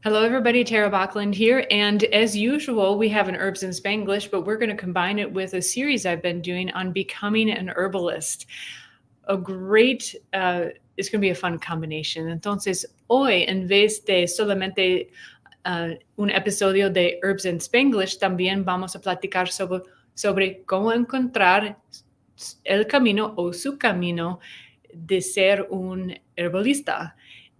Hello, everybody. Tara Baklund here. And as usual, we have an Herbs in Spanglish, but we're going to combine it with a series I've been doing on becoming an herbalist. It's going to be a fun combination. Entonces, hoy, en vez de solamente un episodio de Herbs in Spanglish, también vamos a platicar sobre cómo encontrar el camino o su camino de ser un herbalista.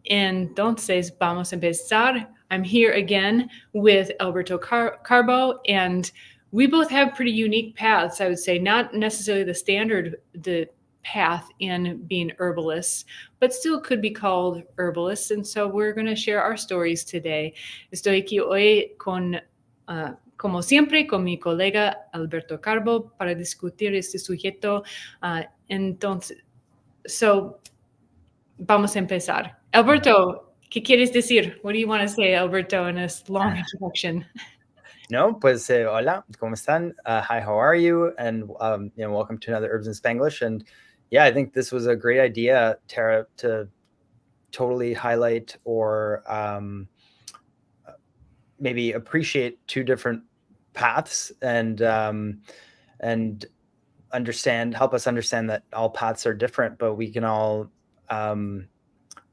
Entonces, vamos a empezar. I'm here again with Alberto Carbo, and we both have pretty unique paths, I would say, not necessarily the path in being herbalists, but still could be called herbalists. And so we're going to share our stories today. Estoy aquí hoy como siempre, con mi colega Alberto Carbo para discutir este sujeto. Vamos a empezar. Alberto, ¿qué quieres decir? What do you want to say, Alberto, in this long introduction? No, pues hola, ¿cómo están? Hi, how are you? And welcome to another Herbs in Spanglish. And yeah, I think this was a great idea, Tara, to totally highlight or maybe appreciate two different paths and help us understand that all paths are different, but we can all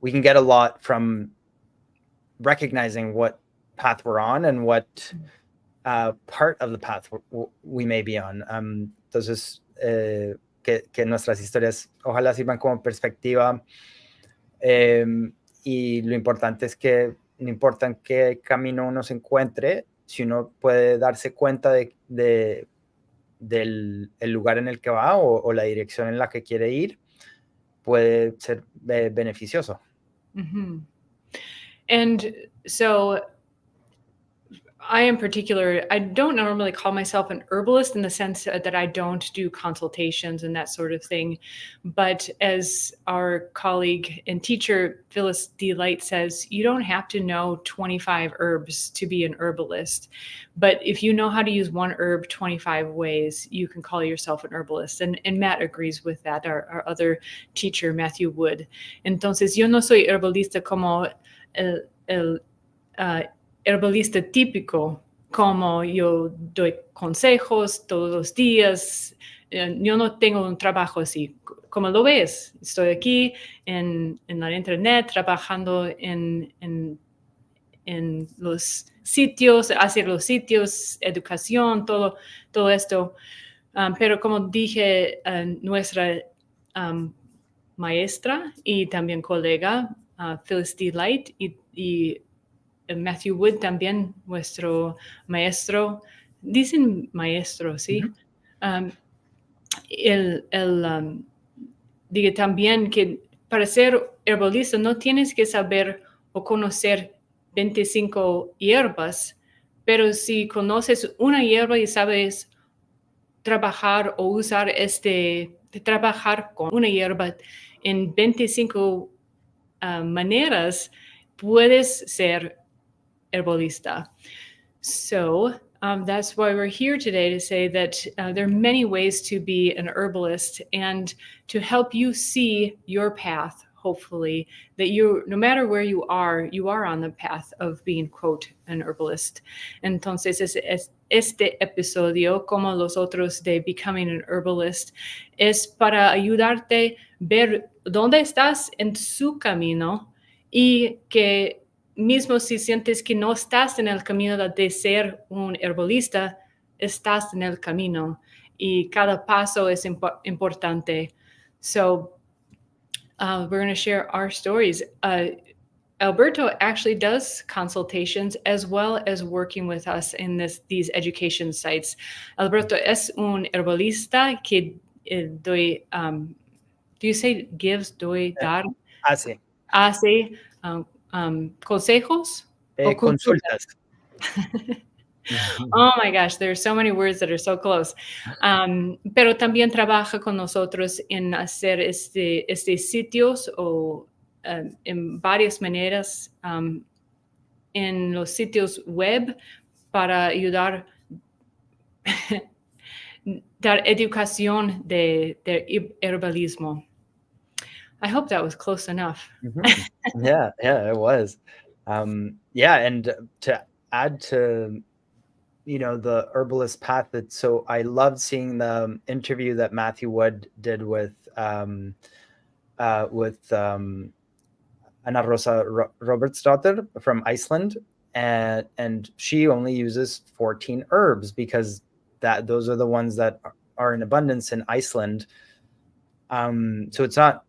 we can get a lot from recognizing what path we're on and what part of the path we may be on. Entonces, que nuestras historias ojalá sirvan como perspectiva, y lo importante es que no importa en qué camino uno se encuentre, si uno puede darse cuenta del lugar en el que va o la dirección en la que quiere ir, puede ser beneficioso. Mm-hmm. And so I, in particular, I don't normally call myself an herbalist in the sense that I don't do consultations and that sort of thing. But as our colleague and teacher, Phyllis D. Light, says, you don't have to know 25 herbs to be an herbalist. But if you know how to use one herb 25 ways, you can call yourself an herbalist. And Matt agrees with that, our other teacher, Matthew Wood. Entonces, yo no soy herbalista como el herbalista típico, como yo doy consejos todos los días. Yo no tengo un trabajo así. Como lo ves, estoy aquí en la internet trabajando en los sitios, hacer los sitios, educación, todo esto. Pero como dije, nuestra maestra y también colega, Phyllis D. Light y Matthew Wood también, nuestro maestro, dicen maestro, ¿sí? Uh-huh. Diga también que para ser herbalista no tienes que saber o conocer 25 hierbas, pero si conoces una hierba y sabes trabajar o usar trabajar con una hierba en 25 maneras, puedes ser herbalista. So that's why we're here today, to say that there are many ways to be an herbalist and to help you see your path, hopefully, that no matter where you are on the path of being, quote, an herbalist. Entonces, este episodio, como los otros de Becoming an Herbalist, es para ayudarte a ver dónde estás en su camino y que mismo si sientes que no estás en el camino de ser un herbalista, estás en el camino y cada paso es importante. So we're going to share our stories. Alberto actually does consultations as well as working with us in these education sites. Alberto es un herbalista que doy, do you say gives, doy, dar? Hace. Consejos? Consultas. Oh my gosh, there are so many words that are so close. Pero también trabaja con nosotros en hacer sitios o en varias maneras en los sitios web para ayudar dar educación de herbalismo. I hope that was close enough. Mm-hmm. Yeah, it was. Yeah, and to add to the Herbalist Path, so I loved seeing the interview that Matthew Wood did with Anna Rosa Robertsdottir from Iceland, and she only uses 14 herbs because those are the ones that are in abundance in Iceland. So it's not,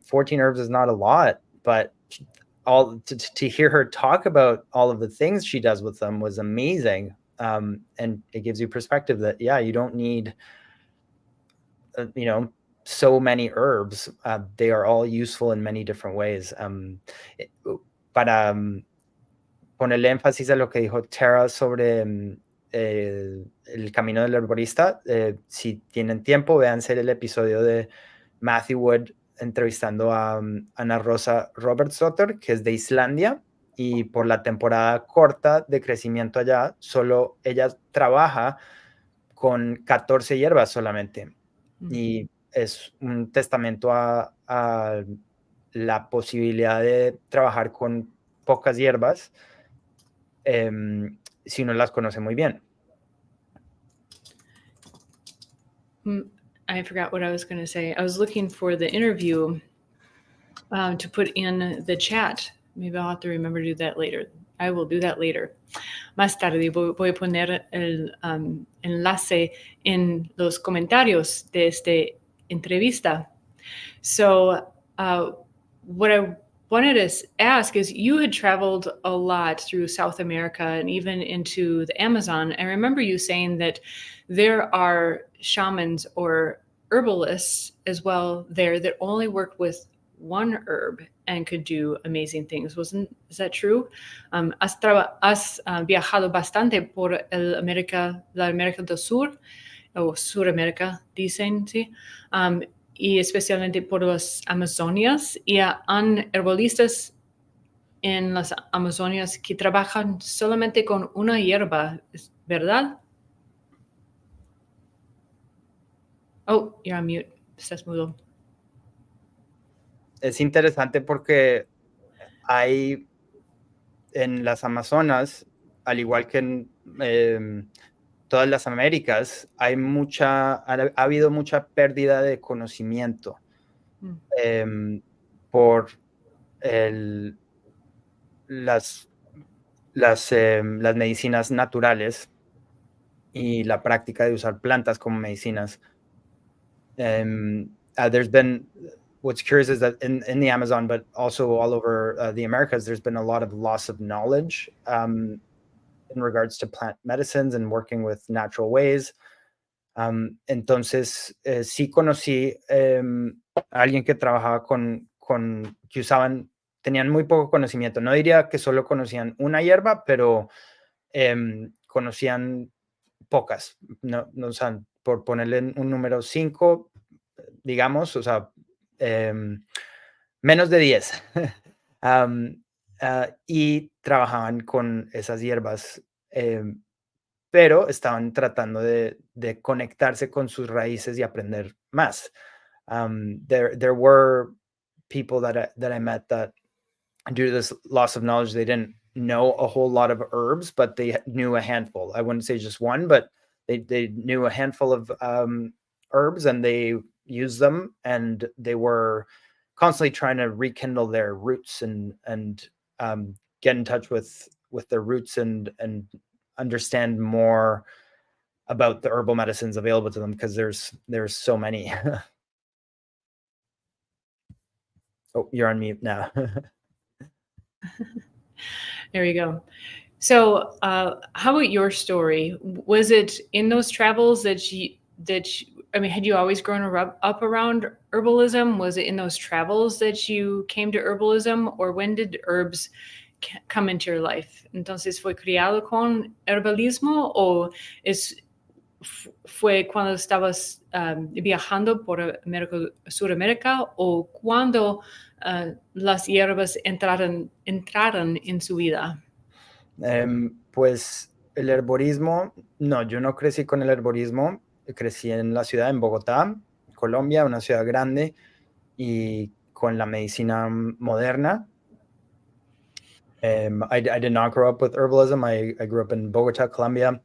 14 herbs is not a lot, but all to hear her talk about all of the things she does with them was amazing. And it gives you perspective that, yeah, you don't need, so many herbs. They are all useful in many different ways. Para ponerle énfasis a lo que dijo Tara sobre el camino del herborista, si tienen tiempo, véanse el episodio de Matthew Wood entrevistando a Ana Rosa Robertsdottir, que es de Islandia, y por la temporada corta de crecimiento allá, solo ella trabaja con 14 hierbas solamente. Y es un testamento a la posibilidad de trabajar con pocas hierbas si uno las conoce muy bien. I forgot what I was going to say. I was looking for the interview to put in the chat. Maybe I'll have to remember to do that later. I will do that later. Más tarde voy a poner el enlace en los comentarios de esta entrevista. So what I wanted to ask is, you had traveled a lot through South America and even into the Amazon. I remember you saying that there are shamans or herbalists as well there that only work with one herb and could do amazing things. Is that true? Has viajado bastante por la América del Sur, o Suramérica, dicen, sí. Y especialmente por las Amazonias, y han herbalistas en las Amazonias que trabajan solamente con una hierba, ¿verdad? Oh, you're on mute. Estás mudo. Es interesante porque hay en las Amazonas, al igual que en todas las Américas, ha habido mucha pérdida de conocimiento por las medicinas naturales y la práctica de usar plantas como medicinas. There's been, what's curious is that in the Amazon, but also all over the Americas, there's been a lot of loss of knowledge in regards to plant medicines and working with natural ways. Entonces, sí conocí a alguien que trabajaba que tenían muy poco conocimiento. No diría que solo conocían una hierba, pero conocían pocas. No, o sea, por ponerle un número 5, digamos, o sea, menos de 10. Y trabajaban con esas hierbas, pero estaban tratando de conectarse con sus raíces y aprender más. There were people that I met that, due to this loss of knowledge, they didn't know a whole lot of herbs, but they knew a handful. I wouldn't say just one, but they knew a handful of herbs, and they used them, and they were constantly trying to rekindle their roots and get in touch with their roots and understand more about the herbal medicines available to them, because there's so many. Oh, you're on mute now. There you go. So how about your story? Was it in those travels that had you always grown up around herbalism? Was it in those travels that you came to herbalism, or when did herbs come into your life? Entonces, ¿fue criado con herbalismo o fue cuando estabas viajando por Sudamérica, o cuando las hierbas entraron en su vida? Pues el herborismo, no, yo no crecí con el herborismo. Crecí en la ciudad, en Bogotá, Colombia, una ciudad grande, y con la medicina moderna. I did not grow up with herbalism. I grew up in Bogota, Colombia,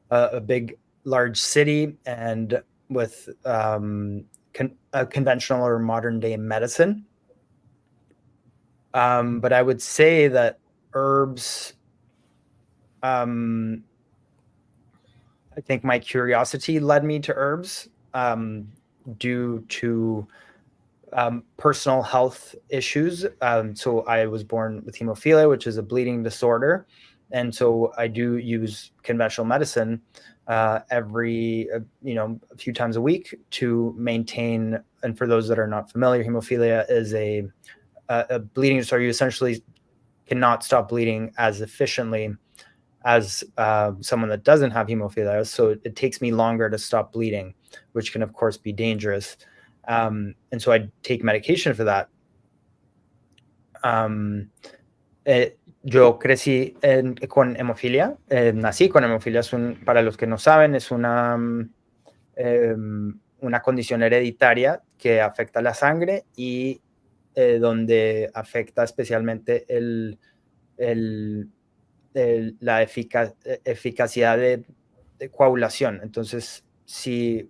a big, large city, and with a conventional or modern day medicine. But I would say that herbs, I think my curiosity led me to herbs due to personal health issues. So I was born with hemophilia, which is a bleeding disorder. And so I do use conventional medicine every, a few times a week to maintain. And for those that are not familiar, hemophilia is a bleeding disorder. You essentially cannot stop bleeding as efficiently as someone that doesn't have hemophilia. So it takes me longer to stop bleeding, which can, of course, be dangerous. And so I take medication for that. Yo crecí con hemofilia, nací con hemofilia. Para los que no saben, es una condición hereditaria que afecta la sangre y donde afecta especialmente la eficacia de coagulación. Entonces, si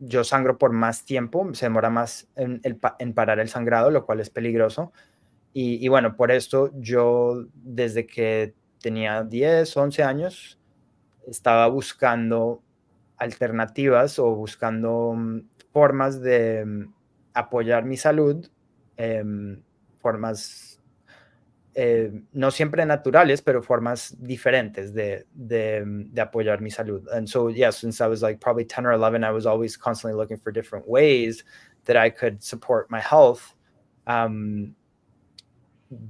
yo sangro por más tiempo, se demora más en parar el sangrado, lo cual es peligroso. Y bueno, por esto yo desde que tenía 10, 11 años, estaba buscando alternativas o buscando formas de apoyar mi salud, formas no siempre naturales, pero formas diferentes de apoyar mi salud. And so, yeah, since I was like probably 10 or 11, I was always constantly looking for different ways that I could support my health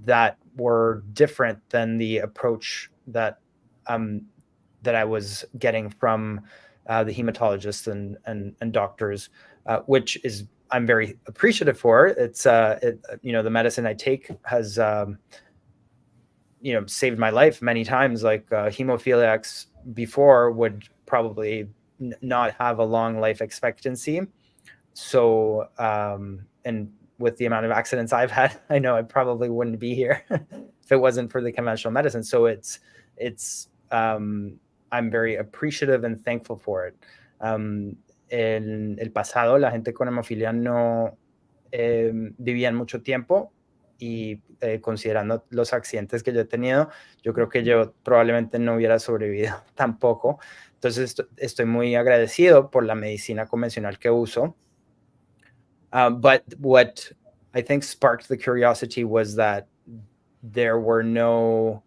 that were different than the approach that I was getting from the hematologists and doctors, which is I'm very appreciative for. It's the medicine I take has saved my life many times. Like hemophiliacs before would probably not have a long life expectancy. So, and with the amount of accidents I've had, I know I probably wouldn't be here if it wasn't for the conventional medicine. So I'm very appreciative and thankful for it. En el pasado, la gente con hemofilia no vivían mucho tiempo y considerando los accidentes que yo he tenido, yo creo que yo probablemente no hubiera sobrevivido tampoco. Entonces estoy muy agradecido por la medicina convencional que uso. But what I think sparked the curiosity was that there were no,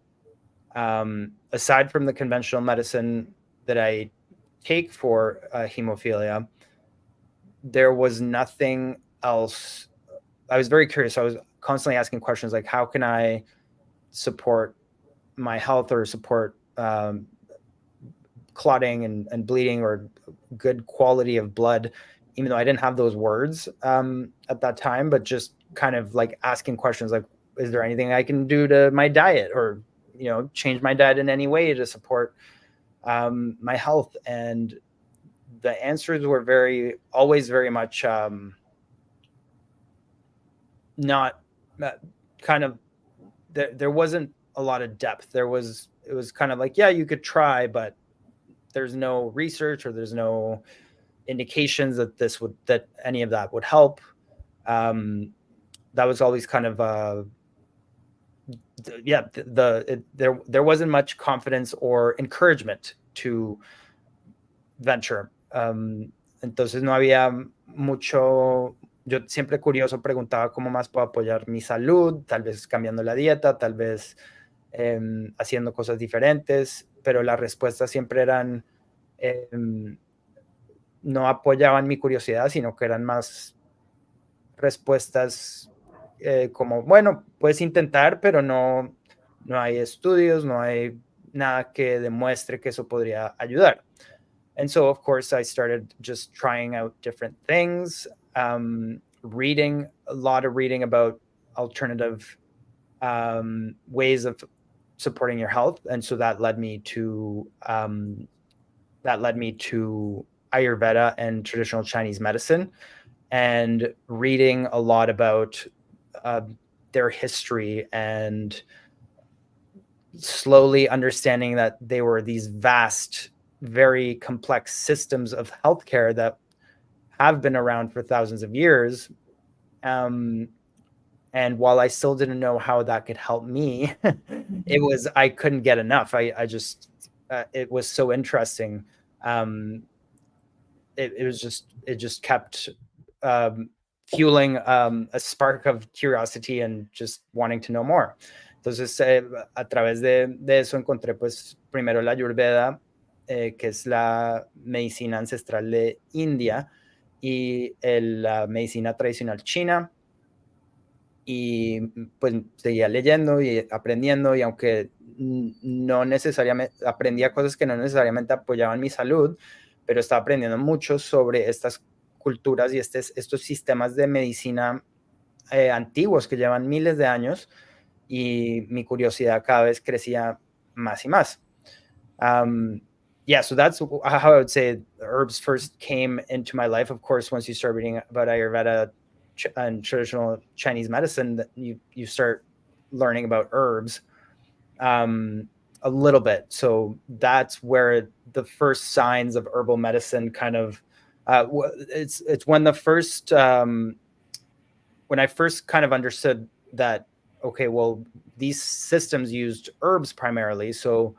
aside from the conventional medicine that I take for hemophilia, there was nothing else. I was very curious. I was constantly asking questions like, how can I support my health or support clotting and bleeding or good quality of blood, even though I didn't have those words at that time, but just kind of like asking questions like, is there anything I can do to my diet or, change my diet in any way to support my health? And the answers were always very much not kind of, there wasn't a lot of depth. It was kind of like, yeah, you could try, but there's no research or there's no indications that any of that would help. That was always kind of there wasn't much confidence or encouragement to venture. Entonces no había mucho. Yo siempre curioso preguntaba cómo más puedo apoyar mi salud, tal vez cambiando la dieta, tal vez haciendo cosas diferentes, pero las respuestas siempre eran no apoyaban mi curiosidad, sino que eran más respuestas como, bueno, puedes intentar, pero no hay estudios, no hay nada que demuestre que eso podría ayudar. And so, of course, I started just trying out different things, reading about alternative ways of supporting your health. And so that led me to Ayurveda and traditional Chinese medicine, and reading a lot about their history and slowly understanding that they were these vast, very complex systems of healthcare that have been around for thousands of years. And while I still didn't know how that could help me, I couldn't get enough. I just, it was so interesting. It just kept fueling a spark of curiosity and just wanting to know more. Entonces, a través de eso encontré pues primero la Ayurveda, que es la medicina ancestral de India, y la medicina tradicional china. Y pues seguía leyendo y aprendiendo, y aunque no necesariamente aprendía cosas que no necesariamente apoyaban mi salud, pero estaba aprendiendo mucho sobre estas culturas y estos sistemas de medicina antiguos que llevan miles de años, y mi curiosidad cada vez crecía más y más. Yeah, so that's how I would say herbs first came into my life. Of course, once you start reading about Ayurveda and traditional Chinese medicine, you start learning about herbs a little bit. So that's where the first signs of herbal medicine kind of it's when the first when I first kind of understood that, okay, well, these systems used herbs primarily, so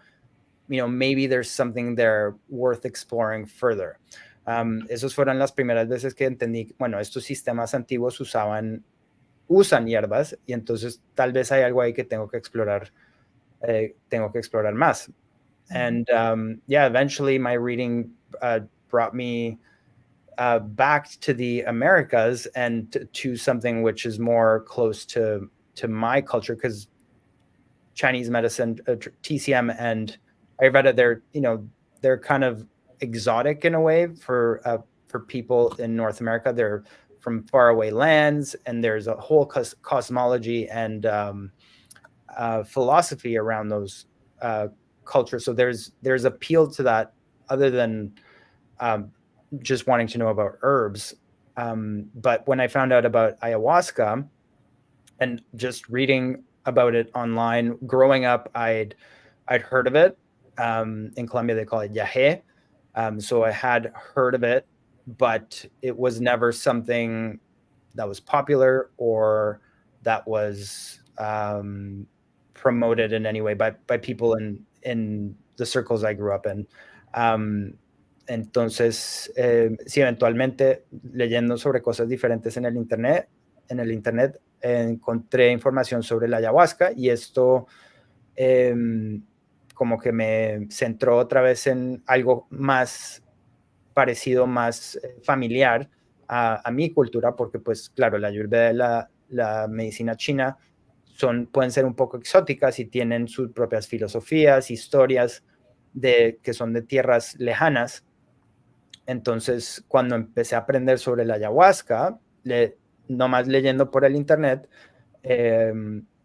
maybe there's something there worth exploring further. Esas fueron las primeras veces que entendí, bueno, estos sistemas antiguos usan hierbas, y entonces tal vez hay algo ahí que tengo que explorar más. And yeah, eventually my reading brought me back to the Americas and to something which is more close to my culture, because Chinese medicine, TCM and Ayurveda, they're kind of exotic in a way for people in North America. They're from faraway lands, and there's a whole cosmology and philosophy around those cultures. So there's appeal to that, other than just wanting to know about herbs. But when I found out about ayahuasca and just reading about it online, growing up, I'd heard of it. In Colombia, they call it yahe. So I had heard of it, but it was never something that was popular or that was promoted in any way by people in the circles I grew up in. Entonces, sí, eventualmente, leyendo sobre cosas diferentes en el internet, encontré información sobre la ayahuasca, y esto como que me centró otra vez en algo más parecido, más familiar a mi cultura, porque pues claro, la Ayurveda y la medicina china pueden ser un poco exóticas y tienen sus propias filosofías, historias que son de tierras lejanas. Entonces, cuando empecé a aprender sobre la ayahuasca, nomás leyendo por el internet,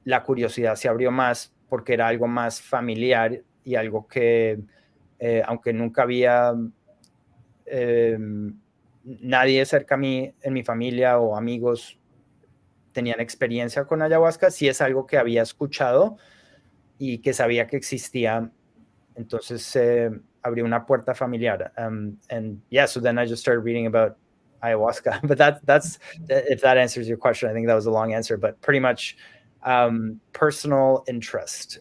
la curiosidad se abrió más, porque era algo más familiar y algo que, aunque nunca había nadie cerca a mí en mi familia o amigos tenían experiencia con ayahuasca, sí es algo que había escuchado y que sabía que existía. Entonces abrió una puerta familiar. And yeah, so then I just started reading about ayahuasca. But that's if that answers your question. I think that was a long answer, but pretty much personal interest.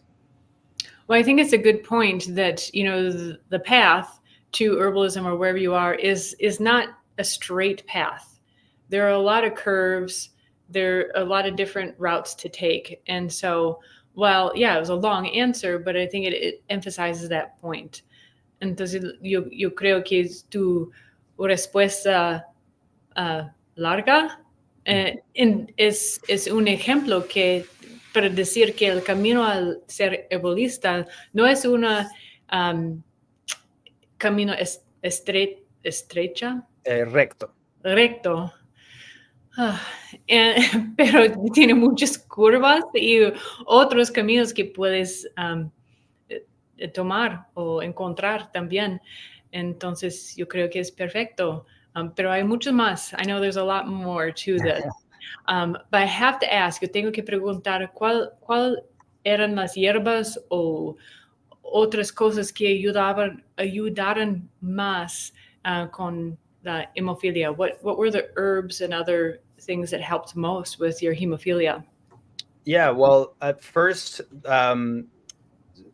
Well, I think it's a good point that, the path to herbalism, or wherever you are, is not a straight path. There are a lot of curves. There are a lot of different routes to take. And so, well, yeah, it was a long answer, but I think it emphasizes that point. Entonces, yo creo que es tu respuesta larga. Es un ejemplo para decir que el camino al ser herbalista no es una camino estrecha. Recto. Pero tiene muchas curvas y otros caminos que puedes tomar o encontrar también. Entonces, yo creo que es perfecto. Pero hay mucho más. I know there's a lot more to this. But I have to ask, yo tengo que preguntar, ¿cuál eran las hierbas o otras cosas que ayudaran más con la hemofilia? What were the herbs and other things that helped most with your hemophilia? Yeah, well, at first,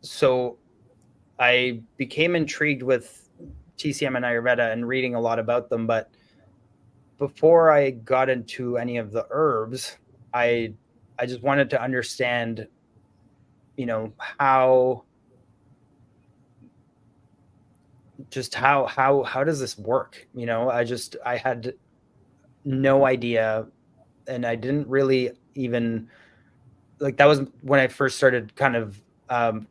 so I became intrigued with TCM and Ayurveda and reading a lot about them, but before I got into any of the herbs, I just wanted to understand, how does this work? I had no idea, and I didn't really even, like, that was when I first started kind of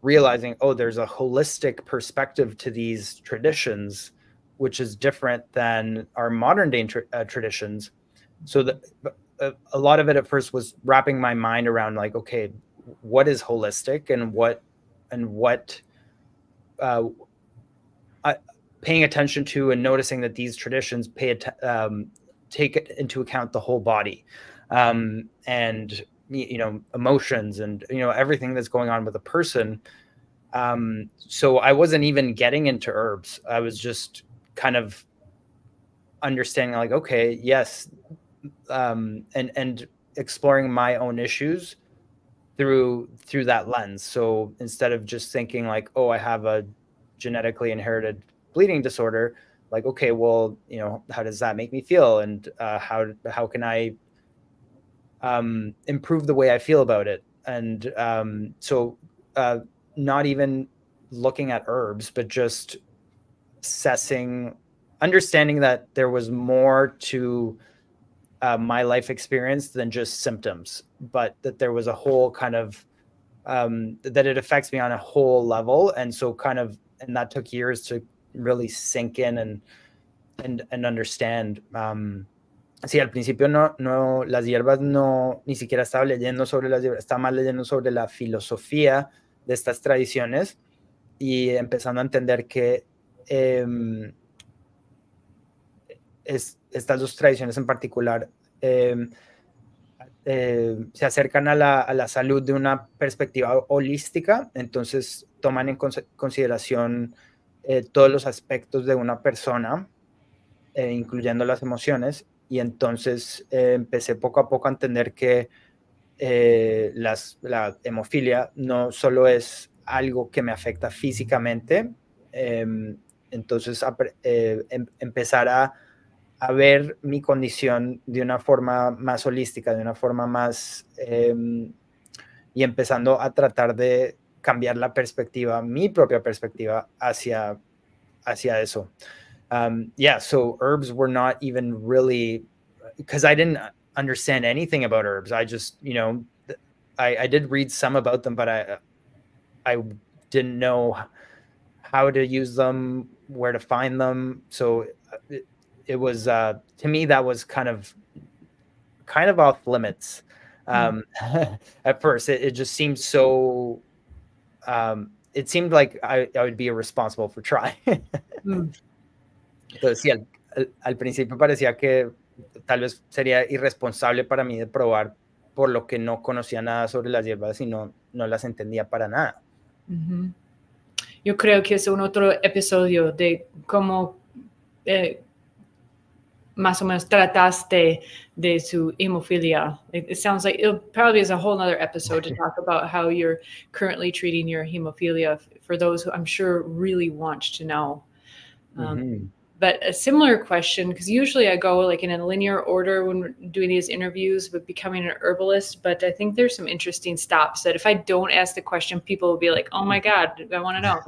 realizing, oh, there's a holistic perspective to these traditions, which is different than our modern day traditions. So a lot of it at first was wrapping my mind around, like, okay, what is holistic, and what paying attention to and noticing that these traditions take into account the whole body, and emotions, and everything that's going on with a person. So I wasn't even getting into herbs. I was just kind of understanding, like, okay, yes, and exploring my own issues through that lens. So instead of just thinking like, oh, I have a genetically inherited bleeding disorder, like, okay, well, how does that make me feel, and how can I improve the way I feel about it? And so not even looking at herbs, but just understanding that there was more to my life experience than just symptoms, but that there was a whole kind of that it affects me on a whole level. And so and that took years to really sink in and understand. Sí, al principio no, las hierbas ni siquiera estaba leyendo sobre las hierbas, estaba más leyendo sobre la filosofía de estas tradiciones, y empezando a entender que estas dos tradiciones en particular se acercan a la salud de una perspectiva holística. Entonces toman en consideración todos los aspectos de una persona, incluyendo las emociones. Y entonces empecé poco a poco a entender que la hemofilia no solo es algo que me afecta físicamente, entonces empezar a ver mi condición de una forma más holística, de una forma más, y empezando a tratar de cambiar la perspectiva, mi propia perspectiva hacia eso. Yeah, so herbs were not even really, because I didn't understand anything about herbs. I just, I did read some about them, but I didn't know how to use them, where to find them. So it was, to me, that was kind of off limits. At first, it just seemed so, it seemed like I would be irresponsible for trying. Entonces, sí, al principio parecía que tal vez sería irresponsable para mí de probar, por lo que no conocía nada sobre las hierbas y no las entendía para nada. Yo creo que es un otro episodio de cómo más o menos trataste de su hemofilia. It sounds like it probably is a whole other episode to talk about how you're currently treating your hemophilia, for those who I'm sure really want to know. But a similar question, because usually I go like in a linear order when we're doing these interviews with becoming an herbalist, but I think there's some interesting stops that if I don't ask the question, people will be like, oh my God, I want to know.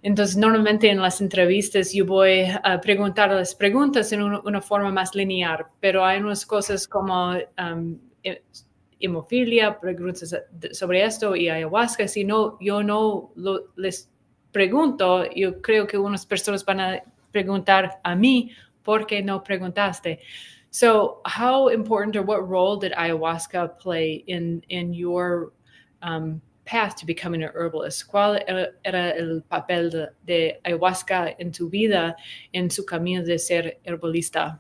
Entonces, normalmente en las entrevistas yo voy a preguntar las preguntas en una forma más lineal, pero hay unas cosas como hemofilia, preguntas sobre esto y ayahuasca. Si no, yo no les pregunto, yo creo que unas personas van a preguntar a mí, ¿por qué no preguntaste? So how important, or what role did ayahuasca play in your path to becoming an herbalist? ¿Cuál era el papel de ayahuasca en tu vida, en su camino de ser herbalista?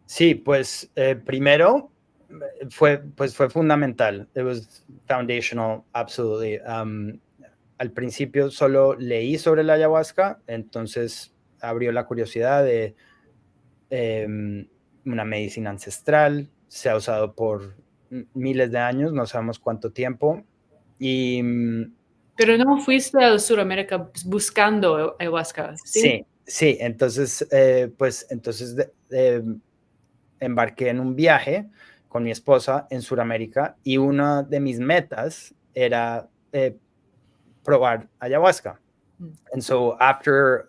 Sí, pues primero fue fundamental. It was foundational, absolutely. Al principio solo leí sobre la ayahuasca, entonces abrió la curiosidad de una medicina ancestral, se ha usado por miles de años, no sabemos cuánto tiempo. Y Pero no fuiste a Sudamérica buscando ayahuasca, ¿sí? sí, entonces, pues entonces embarqué en un viaje con mi esposa en Sudamérica y una de mis metas era probar ayahuasca. And so after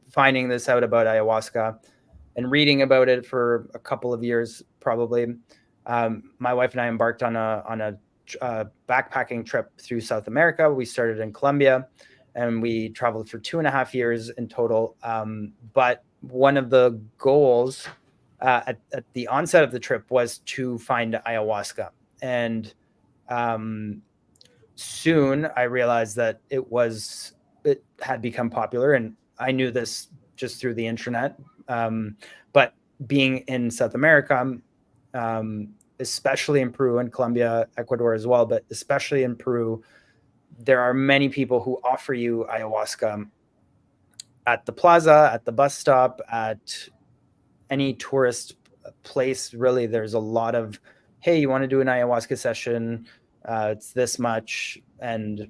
finding this out about ayahuasca and reading about it for a couple of years, probably, my wife and I embarked on a backpacking trip through South America. We started in Colombia and we traveled for 2.5 years in total. But one of the goals at the onset of the trip was to find ayahuasca. And soon I realized that it had become popular, and I knew this just through the internet. But being in South America, especially in Peru and Colombia, Ecuador as well, but especially in Peru, there are many people who offer you ayahuasca at the plaza, at the bus stop, at any tourist place. Really, there's a lot of, hey, you want to do an ayahuasca session? It's this much. And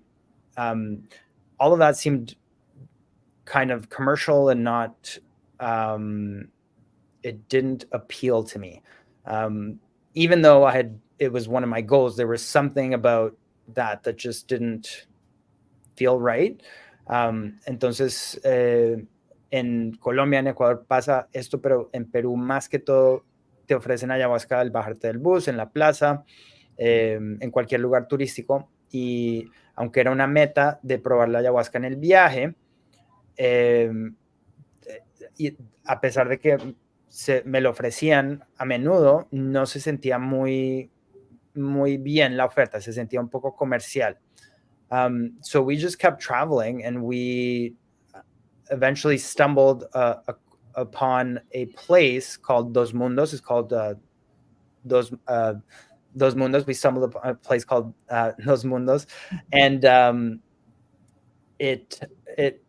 all of that seemed kind of commercial and not, it didn't appeal to me. Even though it was one of my goals, there was something about that just didn't feel right. Entonces, en Colombia, en Ecuador pasa esto, pero en Perú más que todo te ofrecen ayahuasca al bajarte del bus, en la plaza, en cualquier lugar turístico. Y aunque era una meta de probar la ayahuasca en el viaje, y a pesar de que me lo ofrecían a menudo, no se sentía muy bien la oferta, se sentía un poco comercial. So we just kept traveling, and we eventually stumbled upon a place called Dos Mundos. It's called Dos Mundos. We stumbled upon a place called Dos Mundos, and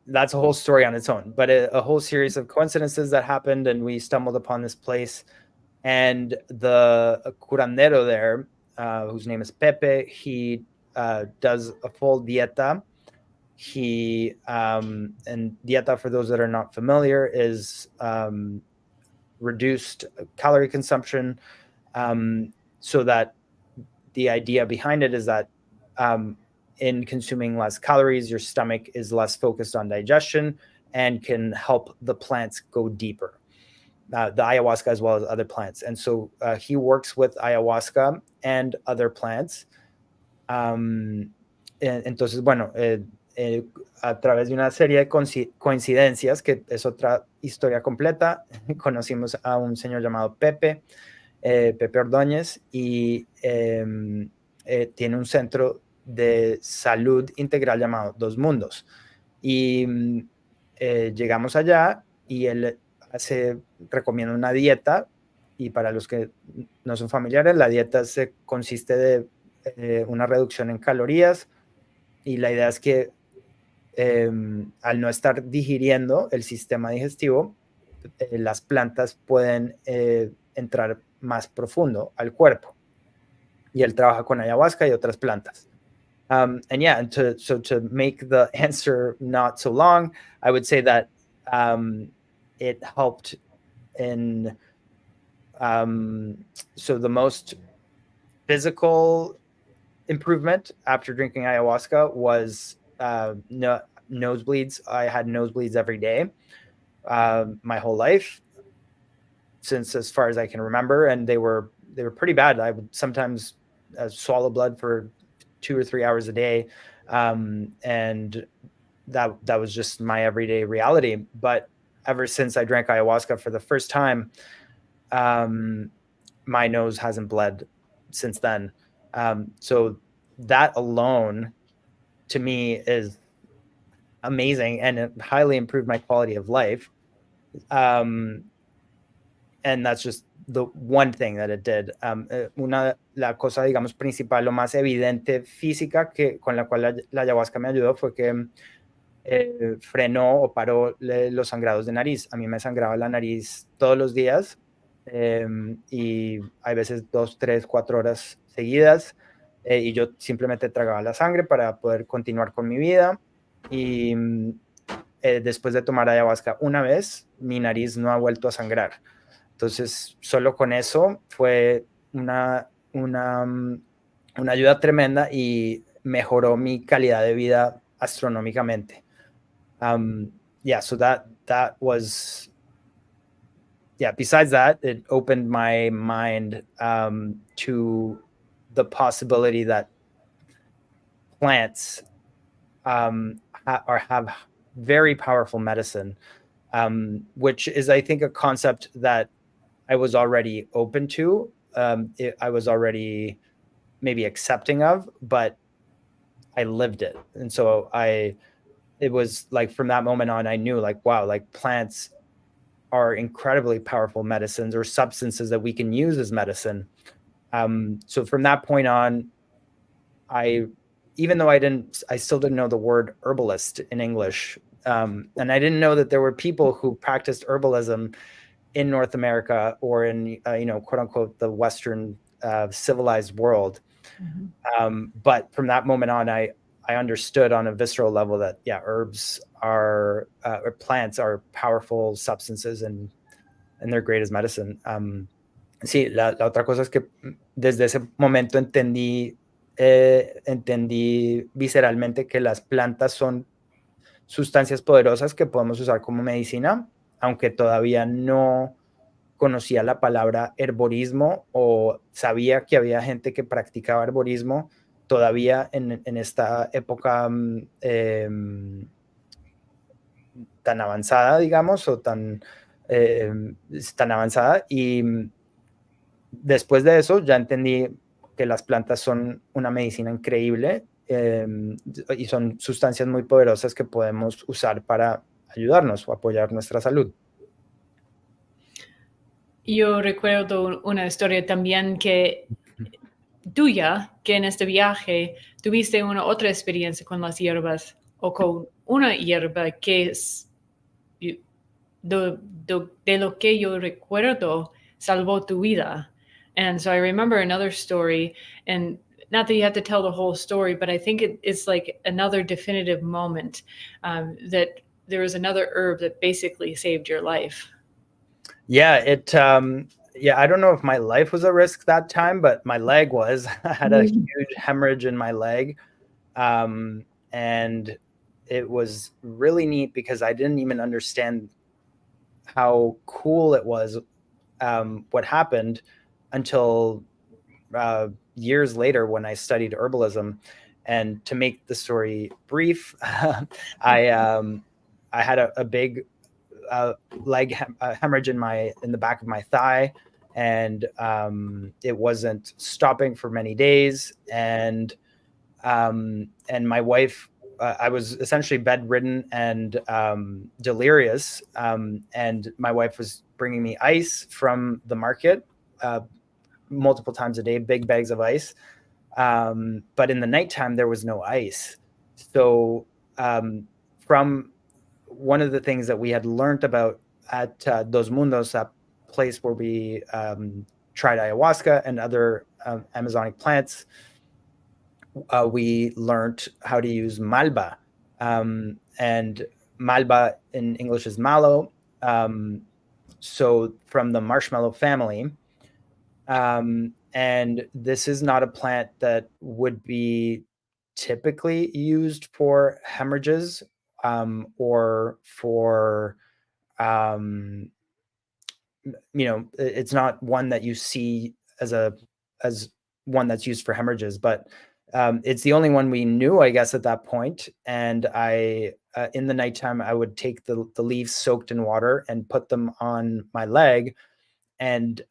that's a whole story on its own, but a whole series of coincidences that happened, and we stumbled upon this place. And the curandero there, whose name is Pepe, he does a full dieta. And dieta, for those that are not familiar, is reduced calorie consumption, so that the idea behind it is that in consuming less calories, your stomach is less focused on digestion and can help the plants go deeper. The ayahuasca as well as other plants. And so he works with ayahuasca and other plants. Entonces, bueno, a través de una serie de coincidencias, que es otra historia completa, conocimos a un señor llamado Pepe Ordóñez, y tiene un centro de salud integral llamado Dos Mundos. Y llegamos allá y él recomienda una dieta, y para los que no son familiares, la dieta consiste de una reducción en calorías, y la idea es que al no estar digiriendo el sistema digestivo, las plantas pueden entrar más profundo al cuerpo, y él trabaja con ayahuasca y otras plantas. And yeah, to make the answer not so long, I would say that it helped in so the most physical improvement after drinking ayahuasca was nosebleeds. I had nosebleeds every day my whole life, since as far as I can remember, and they were pretty bad. I would sometimes swallow blood for 2 or 3 hours a day, and that was just my everyday reality. But ever since I drank ayahuasca for the first time, my nose hasn't bled since then. So that alone, to me, is amazing, and it highly improved my quality of life. And that's just the one thing that it did. La cosa, digamos, principal, lo más evidente física con la cual la ayahuasca me ayudó fue que frenó o paró los sangrados de nariz. A mí me sangraba la nariz todos los días y hay veces 2, 3, 4 horas seguidas y yo simplemente tragaba la sangre para poder continuar con mi vida y después de tomar ayahuasca una vez, mi nariz no ha vuelto a sangrar. Entonces, solo con eso fue una ayuda tremenda y mejoró mi calidad de vida astronómicamente. Yeah, so that was, yeah, besides that, it opened my mind to the possibility that plants have very powerful medicine, which is, I think, a concept that I was already open to. I was already maybe accepting of, but I lived it. And so it was like from that moment on, I knew like, wow, like plants are incredibly powerful medicines or substances that we can use as medicine. So from that point on, even though I still didn't know the word herbalist in English. And I didn't know that there were people who practiced herbalism in North America or in, quote unquote, the Western civilized world. Mm-hmm. But from that moment on, I understood on a visceral level that, yeah, herbs or plants are powerful substances and they're great as medicine. Sí, la otra cosa es que desde ese momento entendí visceralmente que las plantas son sustancias poderosas que podemos usar como medicina, aunque todavía no conocía la palabra herborismo o sabía que había gente que practicaba herborismo todavía en esta época tan avanzada, digamos, o tan avanzada. Y después de eso ya entendí que las plantas son una medicina increíble y son sustancias muy poderosas que podemos usar para ayudarnos o apoyar nuestra salud. Yo recuerdo una historia también que tuya, que en este viaje tuviste una otra experiencia con las hierbas o con una hierba que es de lo que yo recuerdo salvó tu vida. And so I remember another story, and not that you have to tell the whole story, but I think it's like another definitive moment that there was another herb that basically saved your life. Yeah, I don't know if my life was at risk that time, but my leg was. I had a huge hemorrhage in my leg. And it was really neat because I didn't even understand how cool it was, what happened until years later when I studied herbalism. And to make the story brief, I had a big leg hemorrhage in the back of my thigh, and it wasn't stopping for many days. And my wife, I was essentially bedridden and delirious. And my wife was bringing me ice from the market multiple times a day, big bags of ice. But in the nighttime, there was no ice. So from one of the things that we had learned about at Dos Mundos, that place where we tried ayahuasca and other Amazonic plants, we learned how to use malba. And malba in English is mallow. So from the marshmallow family. And this is not a plant that would be typically used for hemorrhages or for, it's not one that you see as one that's used for hemorrhages, but it's the only one we knew, I guess, at that point. And in the nighttime, I would take the leaves soaked in water and put them on my leg. And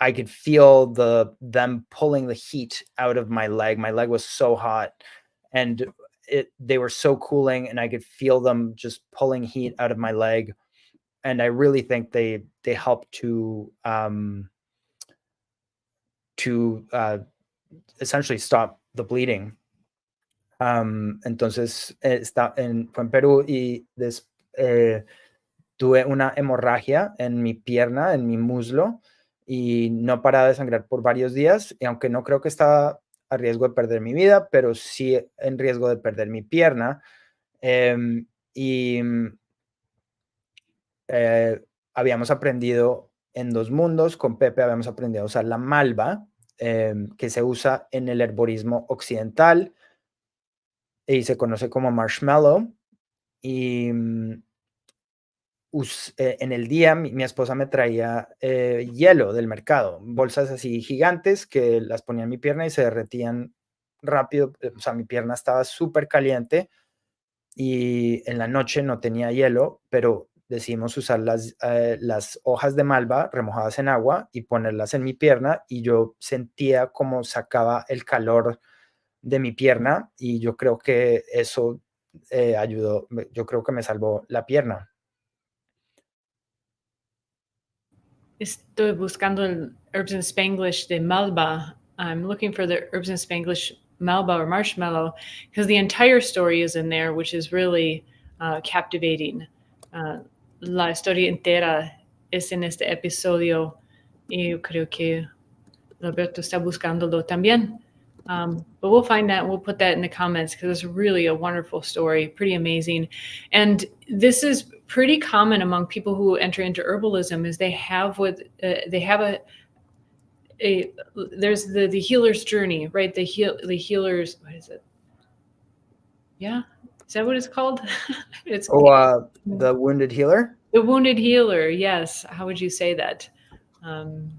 I could feel them pulling the heat out of my leg. My leg was so hot, and they were so cooling, and I could feel them just pulling heat out of my leg. I really think they help to essentially stop the bleeding. Entonces fue en Perú y tuve una hemorragia en mi pierna, en mi muslo, y no paraba de sangrar por varios días, y aunque no creo que estaba a riesgo de perder mi vida, pero sí en riesgo de perder mi pierna. Habíamos aprendido en 2 mundos, con Pepe habíamos aprendido a usar la malva, que se usa en el herborismo occidental y se conoce como marshmallow. Y en el día mi esposa me traía hielo del mercado, bolsas así gigantes que las ponía en mi pierna y se derretían rápido. O sea, mi pierna estaba súper caliente y en la noche no tenía hielo, pero decidimos usar las hojas de malva remojadas en agua y ponerlas en mi pierna, y yo sentía como sacaba el calor de mi pierna, y yo creo que eso ayudó, yo creo que me salvó la pierna. Estoy buscando el Herbs in Spanglish de Malva. I'm looking for the Herbs in Spanglish Malva or marshmallow because the entire story is in there, which is really captivating. La historia entera es en este episodio y yo creo que Alberto está buscándolo también. But we'll find that. We'll put that in the comments because it's really a wonderful story, pretty amazing. And this is pretty common among people who enter into herbalism is they have there's the healer's journey, right? The healer's, what is it? Yeah. Is that what it's called? It's The wounded healer. The wounded healer. Yes. How would you say that? Nunca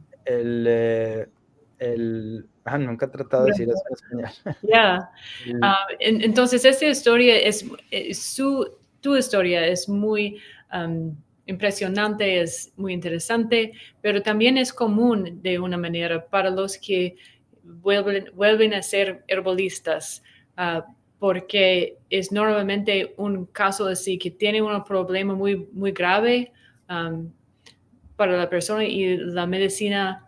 he tratado de decir eso en español. Yeah. Entonces, esta historia tu historia es muy impresionante, es muy interesante, pero también es común de una manera para los que vuelven a ser herbolistas, porque es normalmente un caso así que tiene un problema muy, muy grave para la persona y la medicina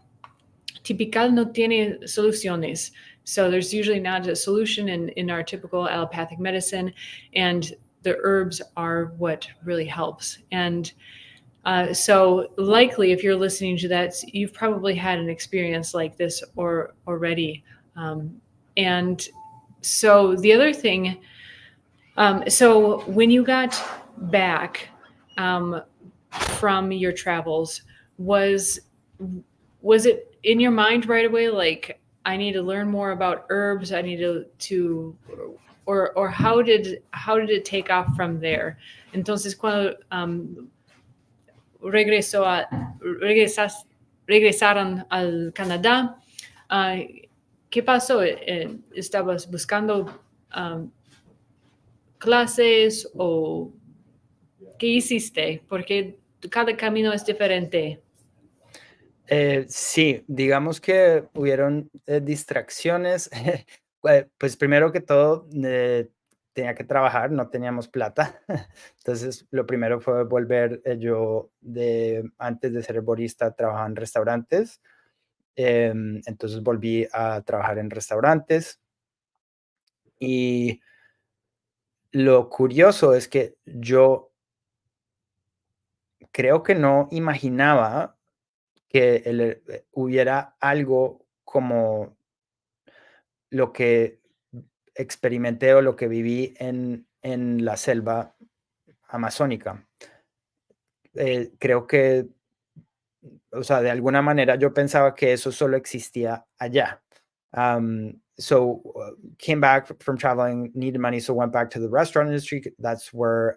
typical no tiene soluciones. So there's usually not a solution in our typical allopathic medicine, and the herbs are what really helps. And so likely if you're listening to that, you've probably had an experience like this already. And so the other thing, so when you got back from your travels, was it in your mind right away, like, I need to learn more about herbs, I need to or how did it take off from there? Entonces, cuando regresaron al Canadá, ¿qué pasó? ¿Estabas buscando clases o qué hiciste? Porque cada camino es diferente. Sí, digamos que hubieron distracciones. Pues primero que todo, tenía que trabajar, no teníamos plata. Entonces, lo primero fue volver, yo antes de ser herborista trabajaba en restaurantes. Entonces volví a trabajar en restaurantes. Y lo curioso es que yo creo que no imaginaba que hubiera algo como lo que experimenté o lo que viví en la selva amazónica. Creo que, o sea, de alguna manera yo pensaba que eso solo existía allá. So came back from traveling, needed money, so went back to the restaurant industry. That's where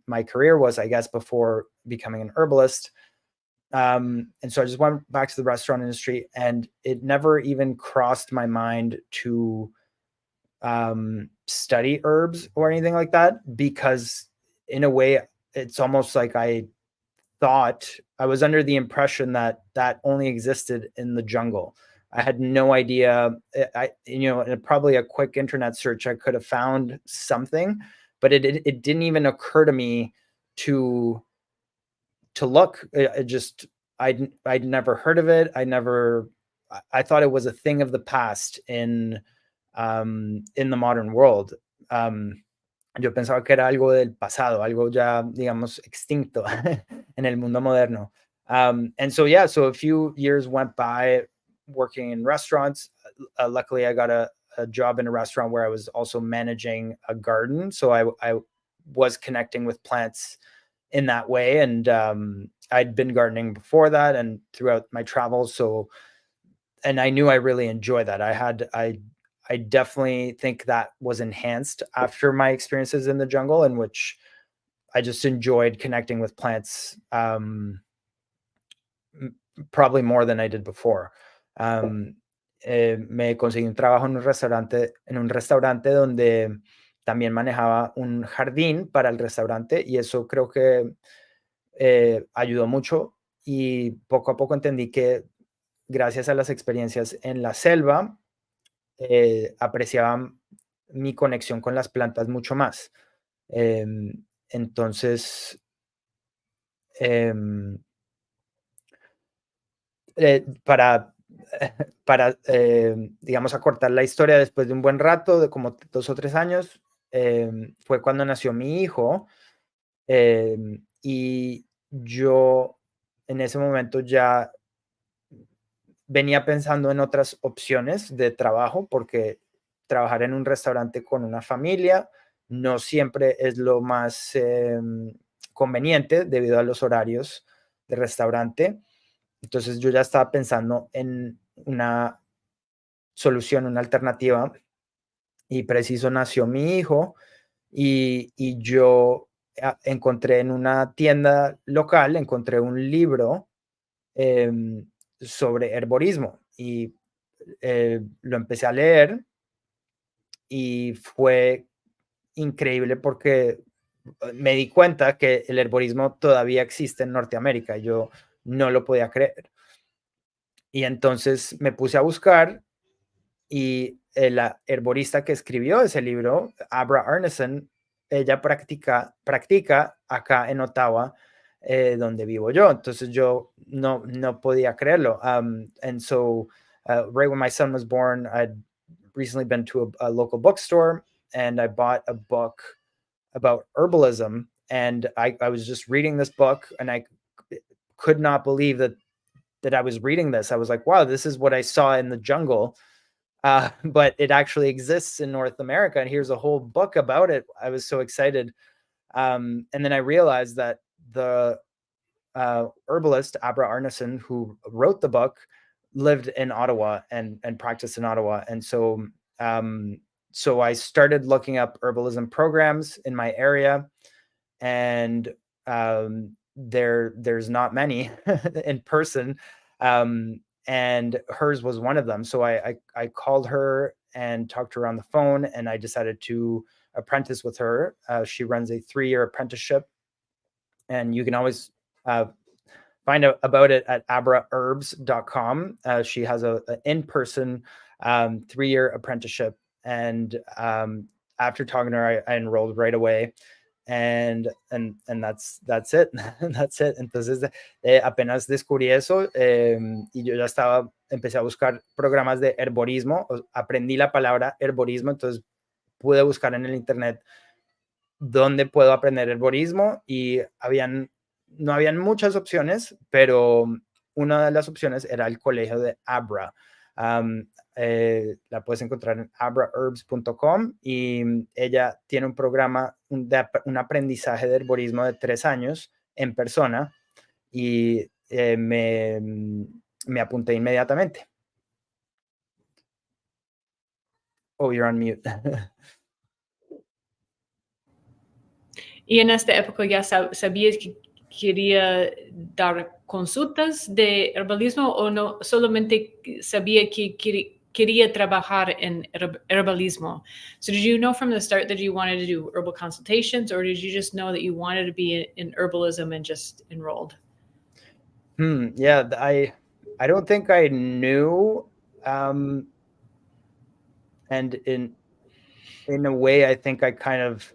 my career was, I guess, before becoming an herbalist. And so I just went back to the restaurant industry, and it never even crossed my mind to study herbs or anything like that, because in a way it's almost like I was under the impression that only existed in the jungle. I had no idea. Probably a quick internet search, I could have found something, but it didn't even occur to me to to look. I'd never heard of it. I thought it was a thing of the past in the modern world. Yo pensaba que era algo del pasado, algo ya, digamos, extinto en el mundo moderno. And so, yeah, so a few years went by working in restaurants. Luckily, I got a job in a restaurant where I was also managing a garden. So I was connecting with plants in that way. And I'd been gardening before that and throughout my travels. So, and I knew I really enjoyed that. I definitely think that was enhanced after my experiences in the jungle, in which I just enjoyed connecting with plants probably more than I did before. Me conseguí un trabajo en un restaurante donde también manejaba un jardín para el restaurante, y eso creo que ayudó mucho, y poco a poco entendí que gracias a las experiencias en la selva apreciaba mi conexión con las plantas mucho más. Entonces, para digamos, acortar la historia, después de un buen rato, de como 2 o 3 años, fue cuando nació mi hijo, y yo en ese momento ya venía pensando en otras opciones de trabajo, porque trabajar en un restaurante con una familia no siempre es lo más conveniente debido a los horarios de restaurante. Entonces yo ya estaba pensando en una solución, una alternativa, y preciso nació mi hijo, y yo encontré en una tienda local, encontré un libro sobre herborismo, y lo empecé a leer, y fue increíble porque me di cuenta que el herborismo todavía existe en Norteamérica. Yo no lo podía creer. Y entonces me puse a buscar, y la herborista que escribió ese libro, Abra Arneson, ella practica acá en Ottawa, donde vivo yo. Entonces yo no podía creerlo. And so right when my son was born, I'd recently been to a local bookstore, and I bought a book about herbalism, and I was just reading this book, and I could not believe that I was reading this. I was like, wow, this is what I saw in the jungle. But it actually exists in North America, and here's a whole book about it. I was so excited. And then I realized that the herbalist, Abra Arneson, who wrote the book, lived in Ottawa and practiced in Ottawa. And so, so I started looking up herbalism programs in my area, and there's not many in person. And hers was one of them. So I called her and talked to her on the phone, and I decided to apprentice with her. She runs a 3-year apprenticeship, and you can always find out about it at abraherbs.com. She has an in-person 3-year apprenticeship, and after talking to her, I enrolled right away. And that's it. That's it. Entonces apenas descubrí eso, y yo ya empecé a buscar programas de herborismo. Aprendí la palabra herborismo, entonces pude buscar en el internet dónde puedo aprender herborismo, y no habían muchas opciones, pero una de las opciones era el colegio de Abra. La puedes encontrar en abraherbs.com, y ella tiene un programa, un aprendizaje de herborismo de 3 años en persona, y me apunté inmediatamente. Oh, you're on mute. Y en esta época ya sabías que quería dar consultas de herbalismo, o no solamente sabía que quería trabajar en herbalismo. So did you know from the start that you wanted to do herbal consultations, or did you just know that you wanted to be in herbalism and just enrolled? Yeah, I don't think I knew. And in a way, I think I kind of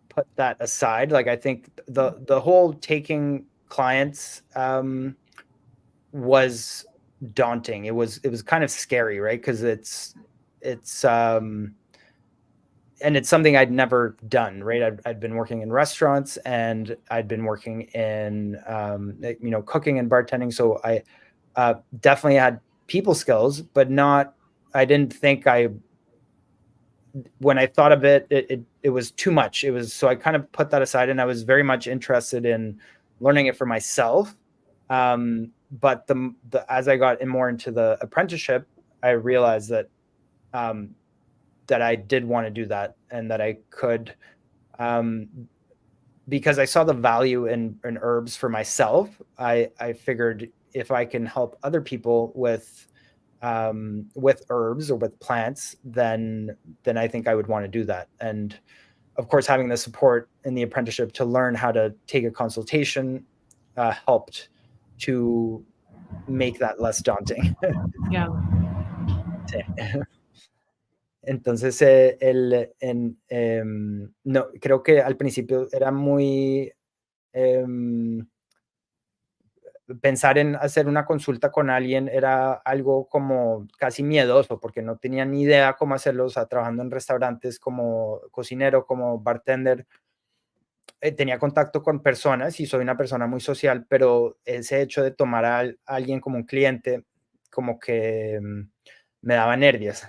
put that aside. Like, I think the whole taking clients was daunting. It was kind of scary, right? Because it's and it's something I'd never done, right? I'd been working in restaurants, and I'd been working in cooking and bartending, so I definitely had people skills, but I didn't think when I thought of it, it was too much. So I kind of put that aside, and I was very much interested in learning it for myself. But as I got more into the apprenticeship, I realized that that I did want to do that, and that I could, because I saw the value in herbs for myself. I figured if I can help other people with herbs or with plants, then I think I would want to do that. And of course, having the support in the apprenticeship to learn how to take a consultation helped to make that less daunting. Yeah. Sí. Entonces, no, creo que al principio era muy pensar en hacer una consulta con alguien era algo como casi miedoso, porque no tenía ni idea cómo hacerlo. O sea, trabajando en restaurantes como cocinero, como bartender, tenía contacto con personas y soy una persona muy social, pero ese hecho de tomar a alguien como un cliente, como que me daba nervios.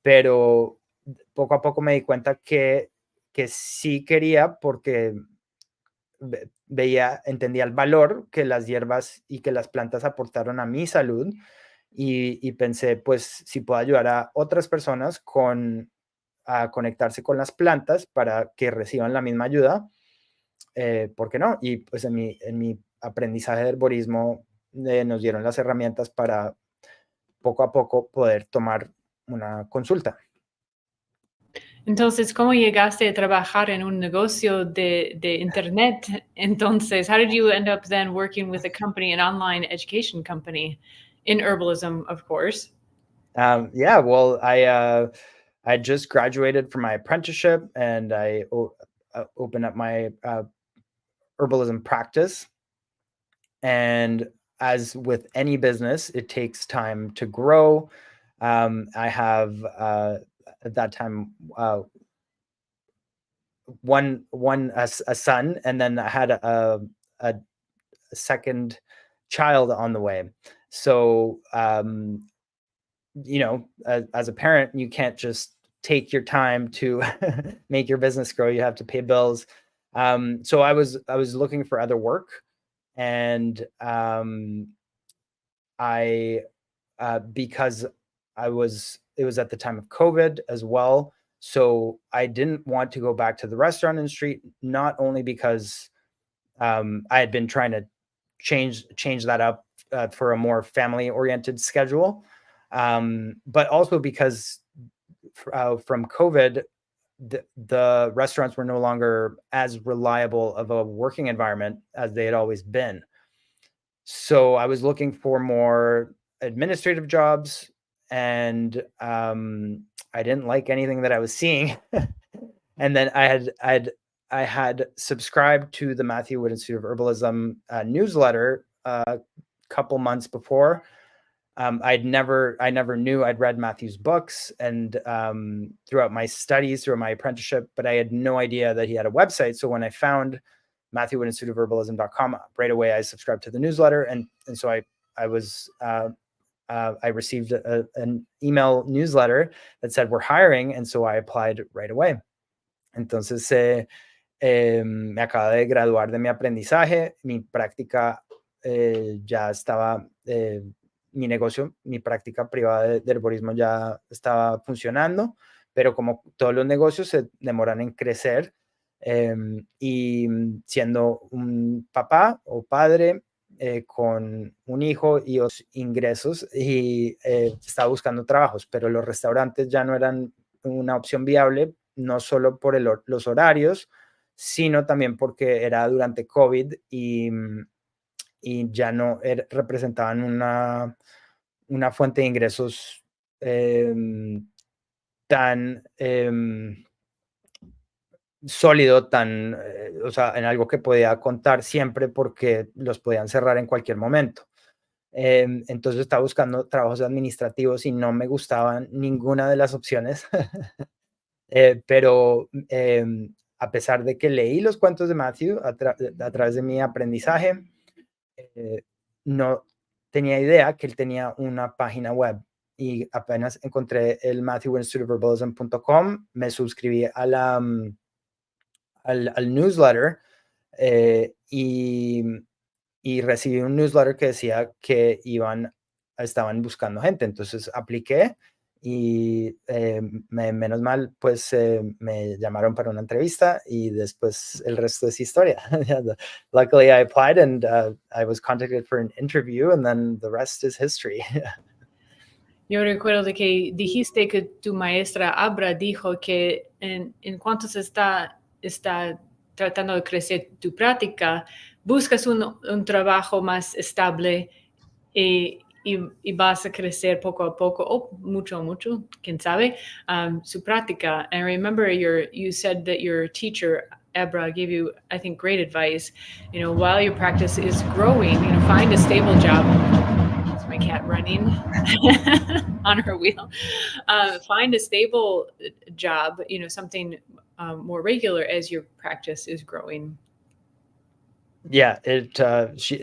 Pero poco a poco me di cuenta que sí quería, porque entendía el valor que las hierbas y que las plantas aportaron a mi salud, y pensé, pues, si puedo ayudar a otras personas a conectarse con las plantas para que reciban la misma ayuda, ¿por qué no? Y pues en mi aprendizaje de herborismo nos dieron las herramientas para poco a poco poder tomar una consulta. Entonces, ¿cómo llegaste a trabajar en un negocio de internet? Entonces, how did you end up then working with a company, an online education company in herbalism, of course? Yeah, well, I just graduated from my apprenticeship, and I opened up my herbalism practice. And as with any business, it takes time to grow. I have at that time a son, and then I had a second child on the way. So as a parent, you can't just take your time to make your business grow. You have to pay bills. So I was looking for other work, and I because it was at the time of COVID as well. So I didn't want to go back to the restaurant industry, not only because I had been trying to change that up for a more family oriented schedule, but also because from COVID, the restaurants were no longer as reliable of a working environment as they had always been. So I was looking for more administrative jobs, and I didn't like anything that I was seeing. And then I had subscribed to the Matthew Wood Institute of Herbalism newsletter a couple months before. I never knew. I'd read Matthew's books, and throughout my studies, through my apprenticeship, but I had no idea that he had a website. So when I found Matthew Wood Institute of Herbalism.com, right away I subscribed to the newsletter, and so I received an email newsletter that said we're hiring, and so I applied right away. Entonces me acabo de graduar de mi aprendizaje, mi práctica ya estaba, mi negocio, mi práctica privada de herborismo ya estaba funcionando, pero como todos los negocios se demoran en crecer, y siendo un papá o padre con un hijo y los ingresos, y estaba buscando trabajos, pero los restaurantes ya no eran una opción viable, no solo por los horarios, sino también porque era durante COVID, y ya no representaban una fuente de ingresos tan sólido, tan, o sea, en algo que podía contar siempre porque los podían cerrar en cualquier momento. Entonces estaba buscando trabajos administrativos y no me gustaban ninguna de las opciones. Pero a pesar de que leí los cuentos de Matthew a través de mi aprendizaje, no tenía idea que él tenía una página web. Y apenas encontré el matthewinstituteofherbalism.com, me suscribí a al newsletter y recibí un newsletter que decía que estaban buscando gente. Entonces apliqué y menos mal, pues me llamaron para una entrevista y después el resto es historia. Luckily I applied and I was contacted for an interview and then the rest is history. Yo recuerdo de que dijiste que tu maestra Abra dijo que en cuanto se está tratando de crecer tu práctica, buscas un trabajo más estable y vas a crecer poco a poco, o mucho, quién sabe, su práctica. And I remember you said that your teacher, Abra, gave you, I think, great advice. While your practice is growing, find a stable job. It's my cat running on her wheel. Find a stable job, something more regular as your practice is growing. Yeah, she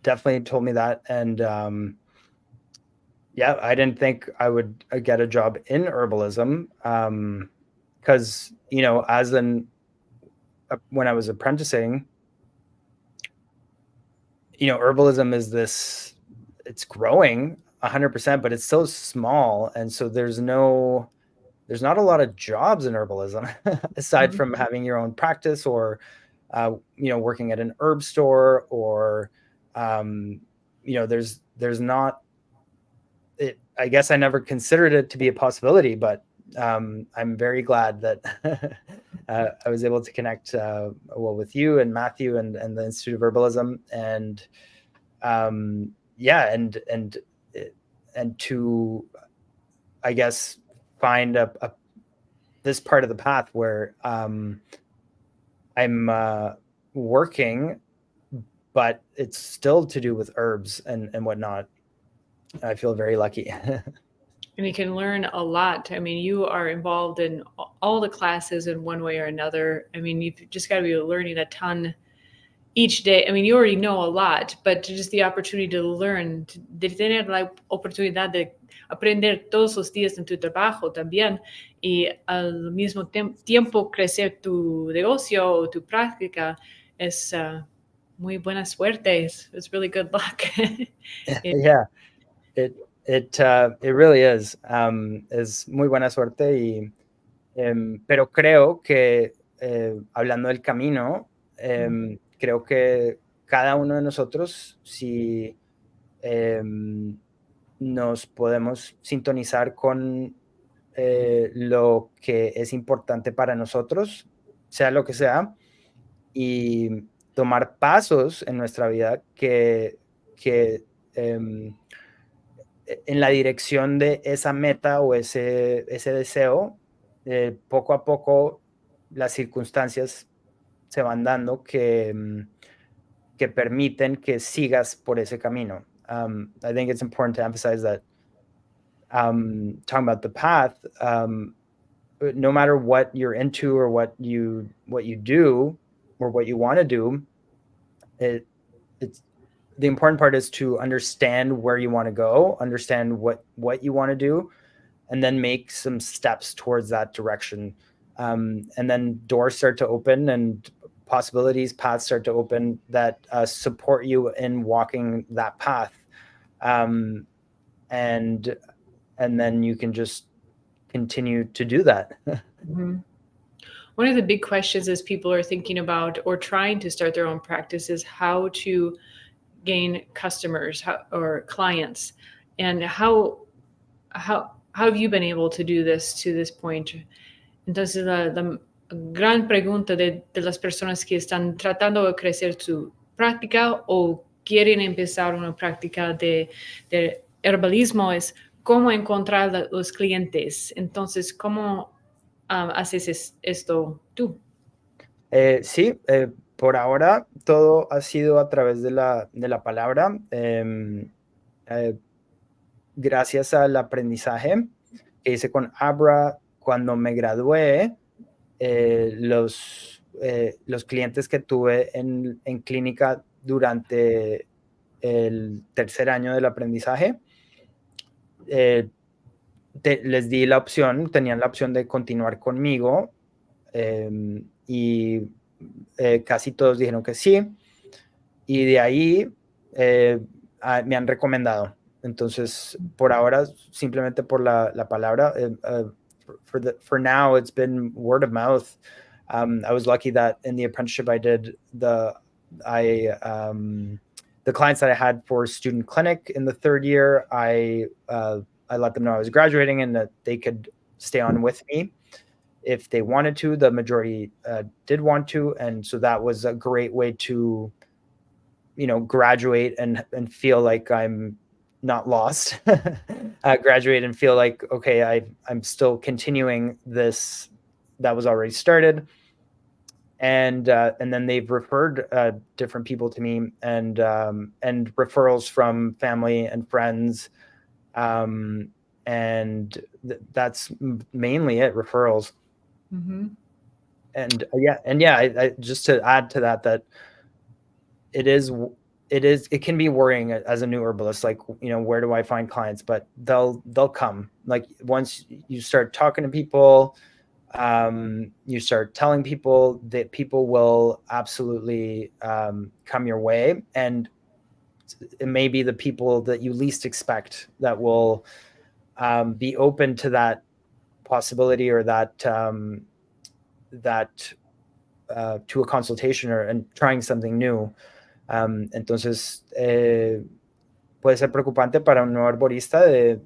definitely told me that. And yeah, I didn't think I would get a job in herbalism because, when I was apprenticing, herbalism is it's growing 100%, but it's so small. And so there's not a lot of jobs in herbalism aside from having your own practice or, working at an herb store or, there's not, I guess I never considered it to be a possibility, but I'm very glad that I was able to connect with you and Matthew and the Institute of Herbalism, and and to, I guess, find this part of the path where I'm working, but it's still to do with herbs and whatnot. I feel very lucky. And you can learn a lot. I mean, you are involved in all the classes in one way or another. I mean, you've just got to be learning a ton each day. I mean, you already know a lot, but just the opportunity to learn, de tener la oportunidad de aprender todos los días en tu trabajo también, y al mismo tiempo crecer tu negocio, tu práctica, es muy buena suerte. It's really good luck. Yeah, it really is. Es muy buena suerte y pero creo que hablando del camino, creo que cada uno de nosotros, si nos podemos sintonizar con lo que es importante para nosotros, sea lo que sea, y tomar pasos en nuestra vida que en la dirección de esa meta o ese deseo, poco a poco las circunstancias se van dando que permiten que sigas por ese camino. I think it's important to emphasize that talking about the path, no matter what you're into or what you do or what you want to do, it's the important part is to understand where you want to go, understand what you want to do, and then make some steps towards that direction. And then doors start to open and possibilities, paths start to open that support you in walking that path. And then you can just continue to do that. Mm-hmm. One of the big questions as people are thinking about or trying to start their own practice is how to gain customers or clients, and how have you been able to do this to this point? Entonces la gran pregunta de las personas que están tratando de crecer su práctica o quieren empezar una práctica de herbalismo es cómo encontrar los clientes. Entonces, ¿cómo haces esto tú? tú? Sí, por ahora todo ha sido a través de la palabra. Gracias al aprendizaje que hice con Abra cuando me gradué, los clientes que tuve en clínica durante el tercer año del aprendizaje, les di la opción, tenían la opción de continuar conmigo, y casi todos dijeron que sí, y de ahí me han recomendado. Entonces, por ahora, simplemente por la palabra, for now, it's been word of mouth. I was lucky that in the apprenticeship I did, the clients that I had for student clinic in the third year, I let them know I was graduating and that they could stay on with me if they wanted to. The majority did want to, and so that was a great way to, graduate and feel like I'm not lost. Graduate and feel like, okay, I'm still continuing this that was already started. And then they've referred different people to me, and referrals from family and friends, and that's mainly it, referrals. Mm-hmm. And I just to add to that it can be worrying as a new herbalist, like, where do I find clients? But they'll come. Like, once you start talking to people, you start telling people, that people will absolutely come your way, and it may be the people that you least expect that will be open to that possibility, or that to a consultation, and trying something new. Entonces, puede ser preocupante para un nuevo herborista de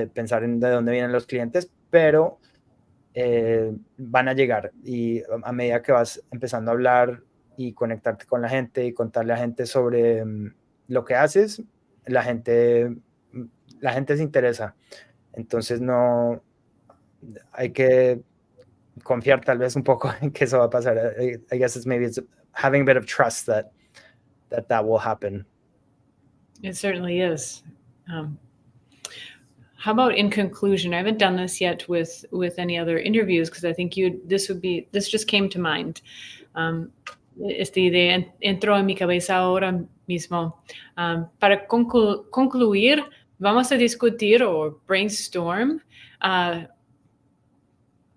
pensar en de dónde vienen los clientes, pero van a llegar, y a medida que vas empezando a hablar y conectarte con la gente y contarle a la gente sobre lo que haces, la gente se interesa. Entonces, no hay que confiar tal vez un poco en que eso va a pasar. I guess it's having a bit of trust that will happen. It certainly is. How about in conclusion? I haven't done this yet with any other interviews, because I think this just came to mind. Esta idea entró en mi cabeza ahora mismo. Para concluir, vamos a discutir or brainstorm.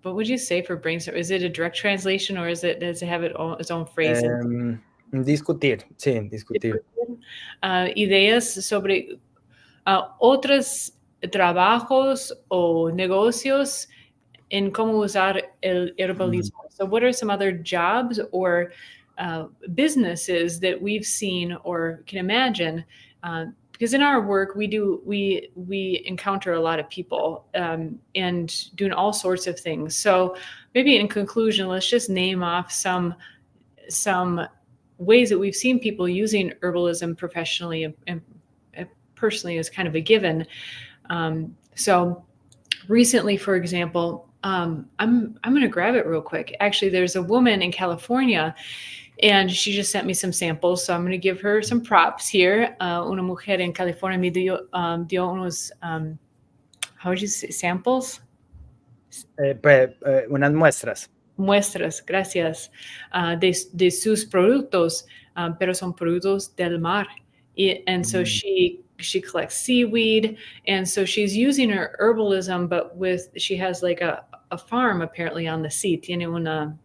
What would you say for brainstorm? Is it a direct translation, or does it have its own phrase? Discutir. Ideas sobre otros trabajos o negocios en cómo usar el herbalismo. So what are some other jobs or businesses that we've seen or can imagine? Because in our work, we encounter a lot of people and doing all sorts of things. So maybe in conclusion, let's just name off some ways that we've seen people using herbalism professionally and personally as kind of a given. So recently, for example, I'm going to grab it real quick. Actually, there's a woman in California, and she just sent me some samples, so I'm going to give her some props here. Una mujer en California me dio unos, how would you say, samples? Unas muestras. Muestras, gracias, de sus productos, pero son productos del mar. And so she collects seaweed, and so she's using her herbalism, but she has like a farm apparently on the sea. Tiene una,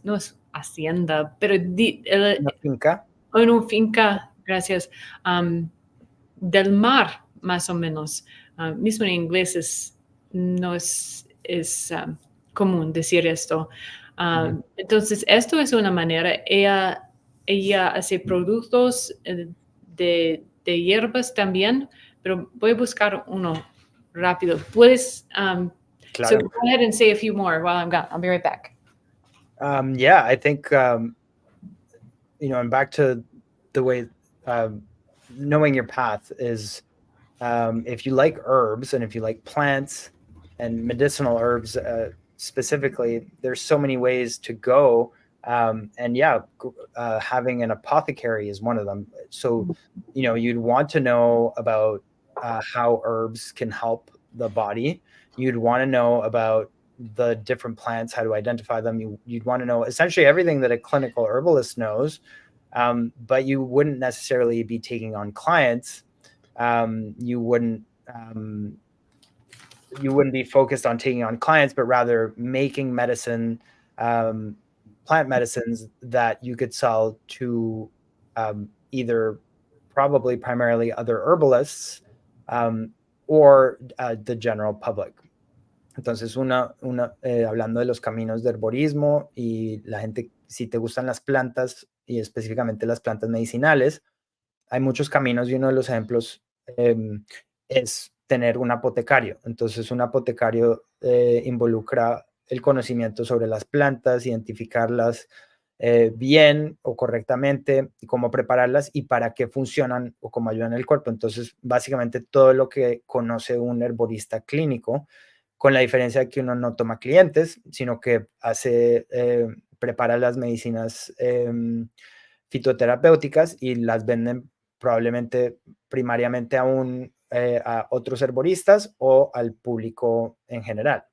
no es hacienda, pero una finca. Una finca, gracias, del mar, más o menos. Mismo en inglés no es común decir esto. Entonces, esto es una manera. Ella hace productos de hierbas también, pero voy a buscar uno rápido. Puedes, Claro. So go ahead and say a few more while I'm gone. I'll be right back. Yeah, I think, and back to the way, knowing your path is, if you like herbs and if you like plants and medicinal herbs, specifically, there's so many ways to go. And yeah, having an apothecary is one of them. So, you'd want to know about how herbs can help the body. You'd want to know about the different plants, how to identify them. You'd want to know essentially everything that a clinical herbalist knows, but you wouldn't necessarily be taking on clients. You wouldn't be focused on taking on clients, but rather making medicine, plant medicines that you could sell to either probably primarily other herbalists or the general public. Entonces, hablando de los caminos de herborismo y la gente, si te gustan las plantas y específicamente las plantas medicinales, hay muchos caminos y uno de los ejemplos es tener un apotecario. Entonces, un apotecario involucra el conocimiento sobre las plantas, identificarlas bien o correctamente, y cómo prepararlas y para qué funcionan o cómo ayudan el cuerpo. Entonces, básicamente todo lo que conoce un herborista clínico, con la diferencia de que uno no toma clientes, sino que prepara las medicinas fitoterapéuticas y las venden probablemente primariamente a otros herboristas o al público en general.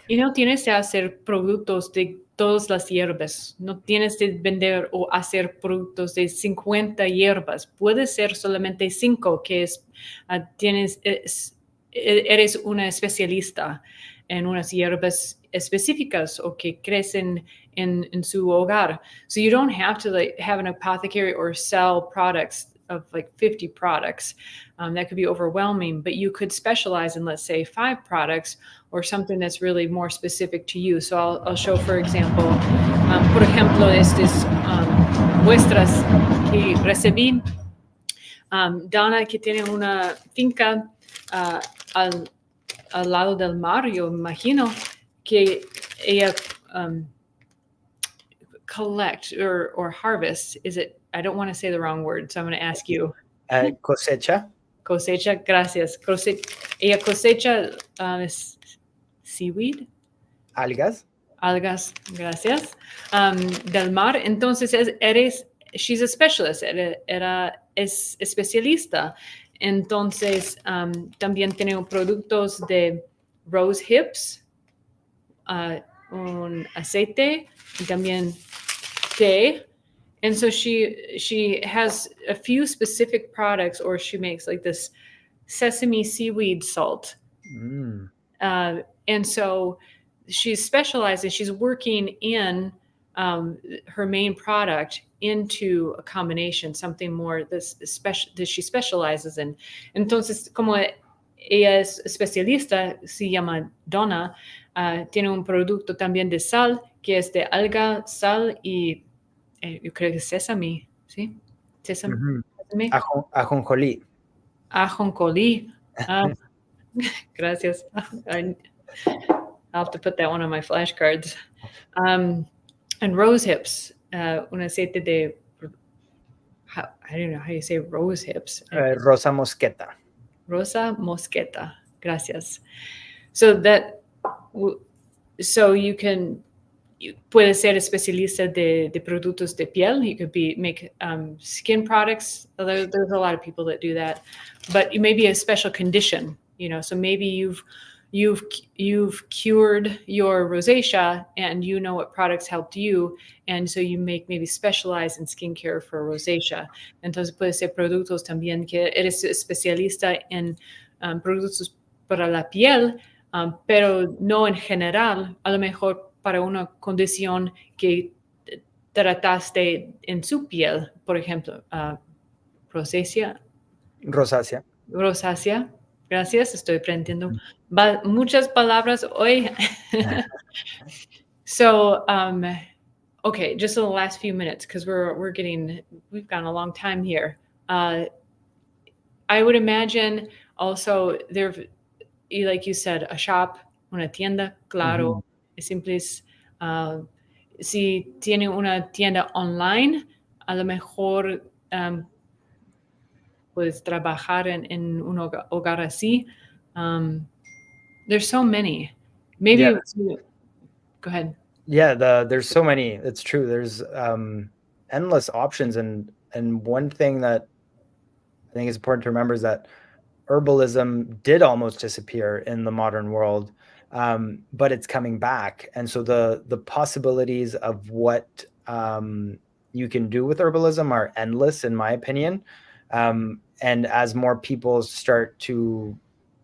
Y no tienes que hacer productos de todas las hierbas, no tienes que vender o hacer productos de 50 hierbas, puede ser solamente 5 que eres una especialista en unas hierbas específicas o que crecen in su hogar. So you don't have to have an apothecary or sell products of 50 products. That could be overwhelming, but you could specialize in, let's say, 5 products or something that's really more specific to you. So I'll show, for example, por ejemplo, estas muestras que recibí. Donna, que tiene una finca al lado del mar, yo imagino que ella collect or harvest. I don't want to say the wrong word, so I'm going to ask you. Cosecha. Cosecha, gracias. Ella cosecha seaweed. Algas. Algas, gracias. Del mar. Entonces, she's a specialist, es especialista. Entonces, también tenemos productos de rose hips, un aceite, y también té. And so she has a few specific products, or she makes this sesame seaweed salt. And so she's specialized and she's working in her main product into a combination, something more that she specializes in. Entonces, como ella es especialista, se llama Donna, tiene un producto también de sal, que es de alga, sal y yo creo que sesame, ¿sí? Sesame. Ajonjolí. Ajonjolí. Gracias. I'll have to put that one on my flashcards. And rose hips, un aceite de, I don't know how you say rose hips. Rosa mosqueta. Rosa mosqueta. Gracias. So you puede ser especialista de productos de piel. You could make skin products. There's a lot of people that do that. But you may be a special condition, so maybe you've cured your rosacea and you know what products helped you, and so you maybe specialize in skincare for rosacea. Entonces puede ser productos también que eres especialista en productos para la piel, pero no en general, a lo mejor para una condición que trataste en su piel, por ejemplo, rosácea. Gracias, estoy aprendiendo muchas palabras hoy. So, okay, just in the last few minutes, because we've gone a long time here. I would imagine also there, like you said, a shop, una tienda, claro. Simple si tiene una tienda online, a lo mejor puedes trabajar en un hogar así. There's so many. Maybe, Yeah. go ahead. Yeah, there's so many. It's true. There's endless options, and one thing that I think is important to remember is that herbalism did almost disappear in the modern world, but it's coming back. And so the possibilities of what you can do with herbalism are endless, in my opinion. And as more people start to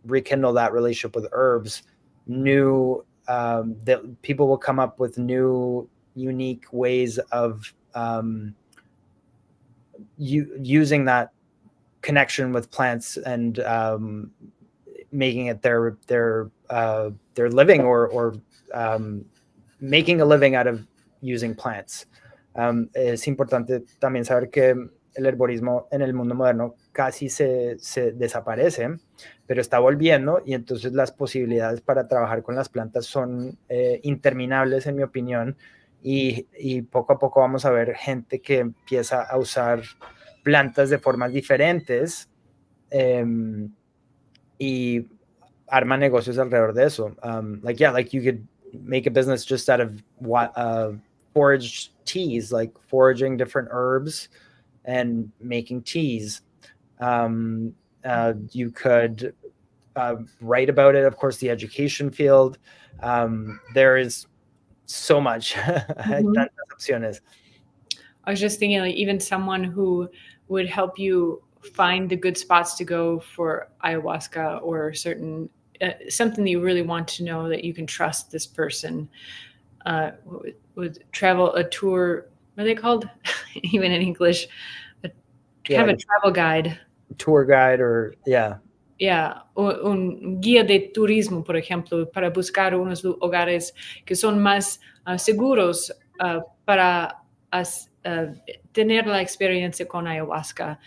rekindle that relationship with herbs, that people will come up with new, unique ways of using that connection with plants and making it their living, or making a living out of using plants. Es importante también saber que el herborismo en el mundo moderno casi se desaparece, pero está volviendo, y entonces las posibilidades para trabajar con las plantas son interminables, en mi opinión, y poco a poco vamos a ver gente que empieza a usar plantas de formas diferentes, y arma negocios alrededor de eso. Like you could make a business just out of foraged teas, like foraging different herbs and making teas. You could write about it, of course, the education field. There is so much. Tantas opciones. I was just thinking, like, even someone who would help you find the good spots to go for ayahuasca, or certain something that you really want to know, that you can trust this person. Would travel a tour, what are they called? Even in English, kind of a travel guide. Tour guide, or yeah. Yeah, un guía de turismo, por ejemplo, para buscar unos lugares que son más seguros para tener la experiencia con ayahuasca.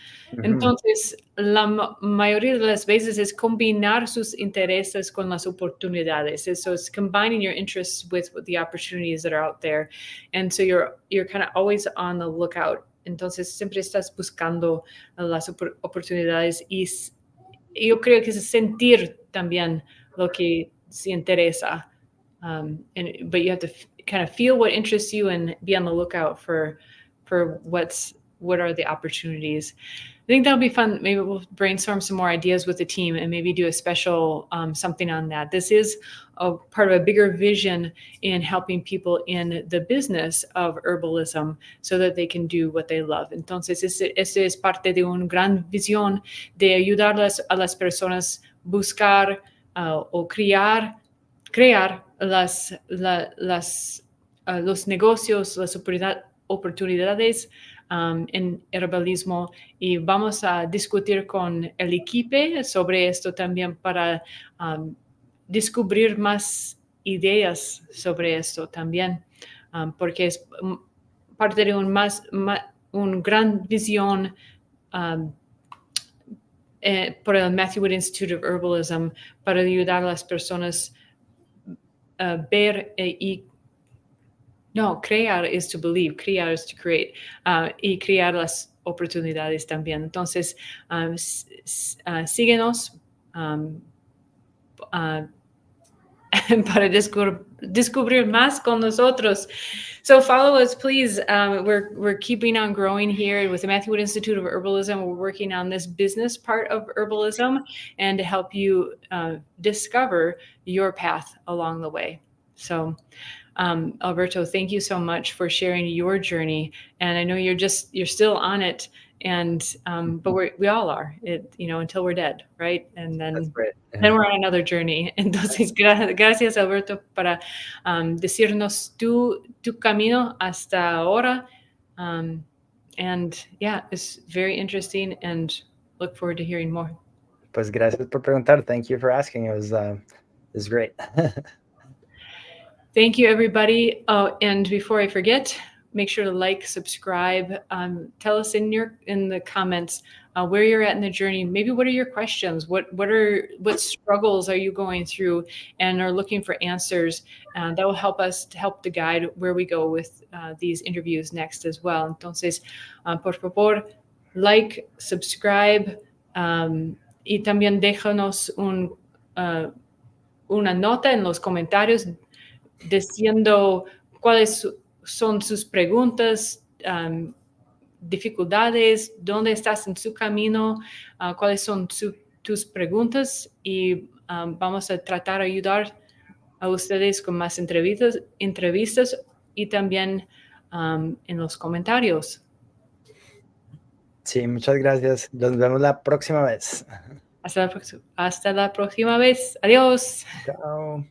Entonces, la mayoría de las veces es combinar sus intereses con las oportunidades. So it's combining your interests with the opportunities that are out there. And so you're kind of always on the lookout. Entonces, siempre estás buscando las oportunidades, y yo creo que es sentir también lo que se interesa. But you have to kind of feel what interests you and be on the lookout for what are the opportunities. I think that'll be fun. Maybe we'll brainstorm some more ideas with the team and maybe do a special something on that. This is a part of a bigger vision in helping people in the business of herbalism so that they can do what they love. Entonces, este es parte de una gran visión de ayudar a las personas buscar o crear los negocios, las oportunidades en herbalismo, y vamos a discutir con el equipo sobre esto también para descubrir más ideas sobre esto también, porque es parte de un gran visión por el Matthew Wood Institute of Herbalism para ayudar a las personas a ver crear is to believe, crear is to create, y crear las oportunidades también. Entonces, síguenos para descubrir más con nosotros. So follow us, please. We're keeping on growing here with the Matthew Wood Institute of Herbalism. We're working on this business part of herbalism and to help you discover your path along the way. So, Alberto, thank you so much for sharing your journey. And I know you're still on it, and but we all are, until we're dead, right? And then then we're on another journey. Entonces, gracias, Alberto, para decirnos tu camino hasta ahora. And yeah, it's very interesting, and look forward to hearing more. Pues gracias por preguntar. Thank you for asking. It was great. Thank you, everybody. Oh, and before I forget, make sure to like, subscribe. Tell us in the comments where you're at in the journey. Maybe what are your questions? What struggles are you going through and are looking for answers? That will help us to help to guide where we go with these interviews next as well. Entonces, por favor, like, subscribe, y también déjanos un una nota en los comentarios diciendo cuáles son sus preguntas, dificultades, dónde estás en su camino, cuáles son tus preguntas y vamos a tratar de ayudar a ustedes con más entrevistas y también en los comentarios. Sí, muchas gracias. Nos vemos la próxima vez. Hasta la próxima vez. Adiós. Chao.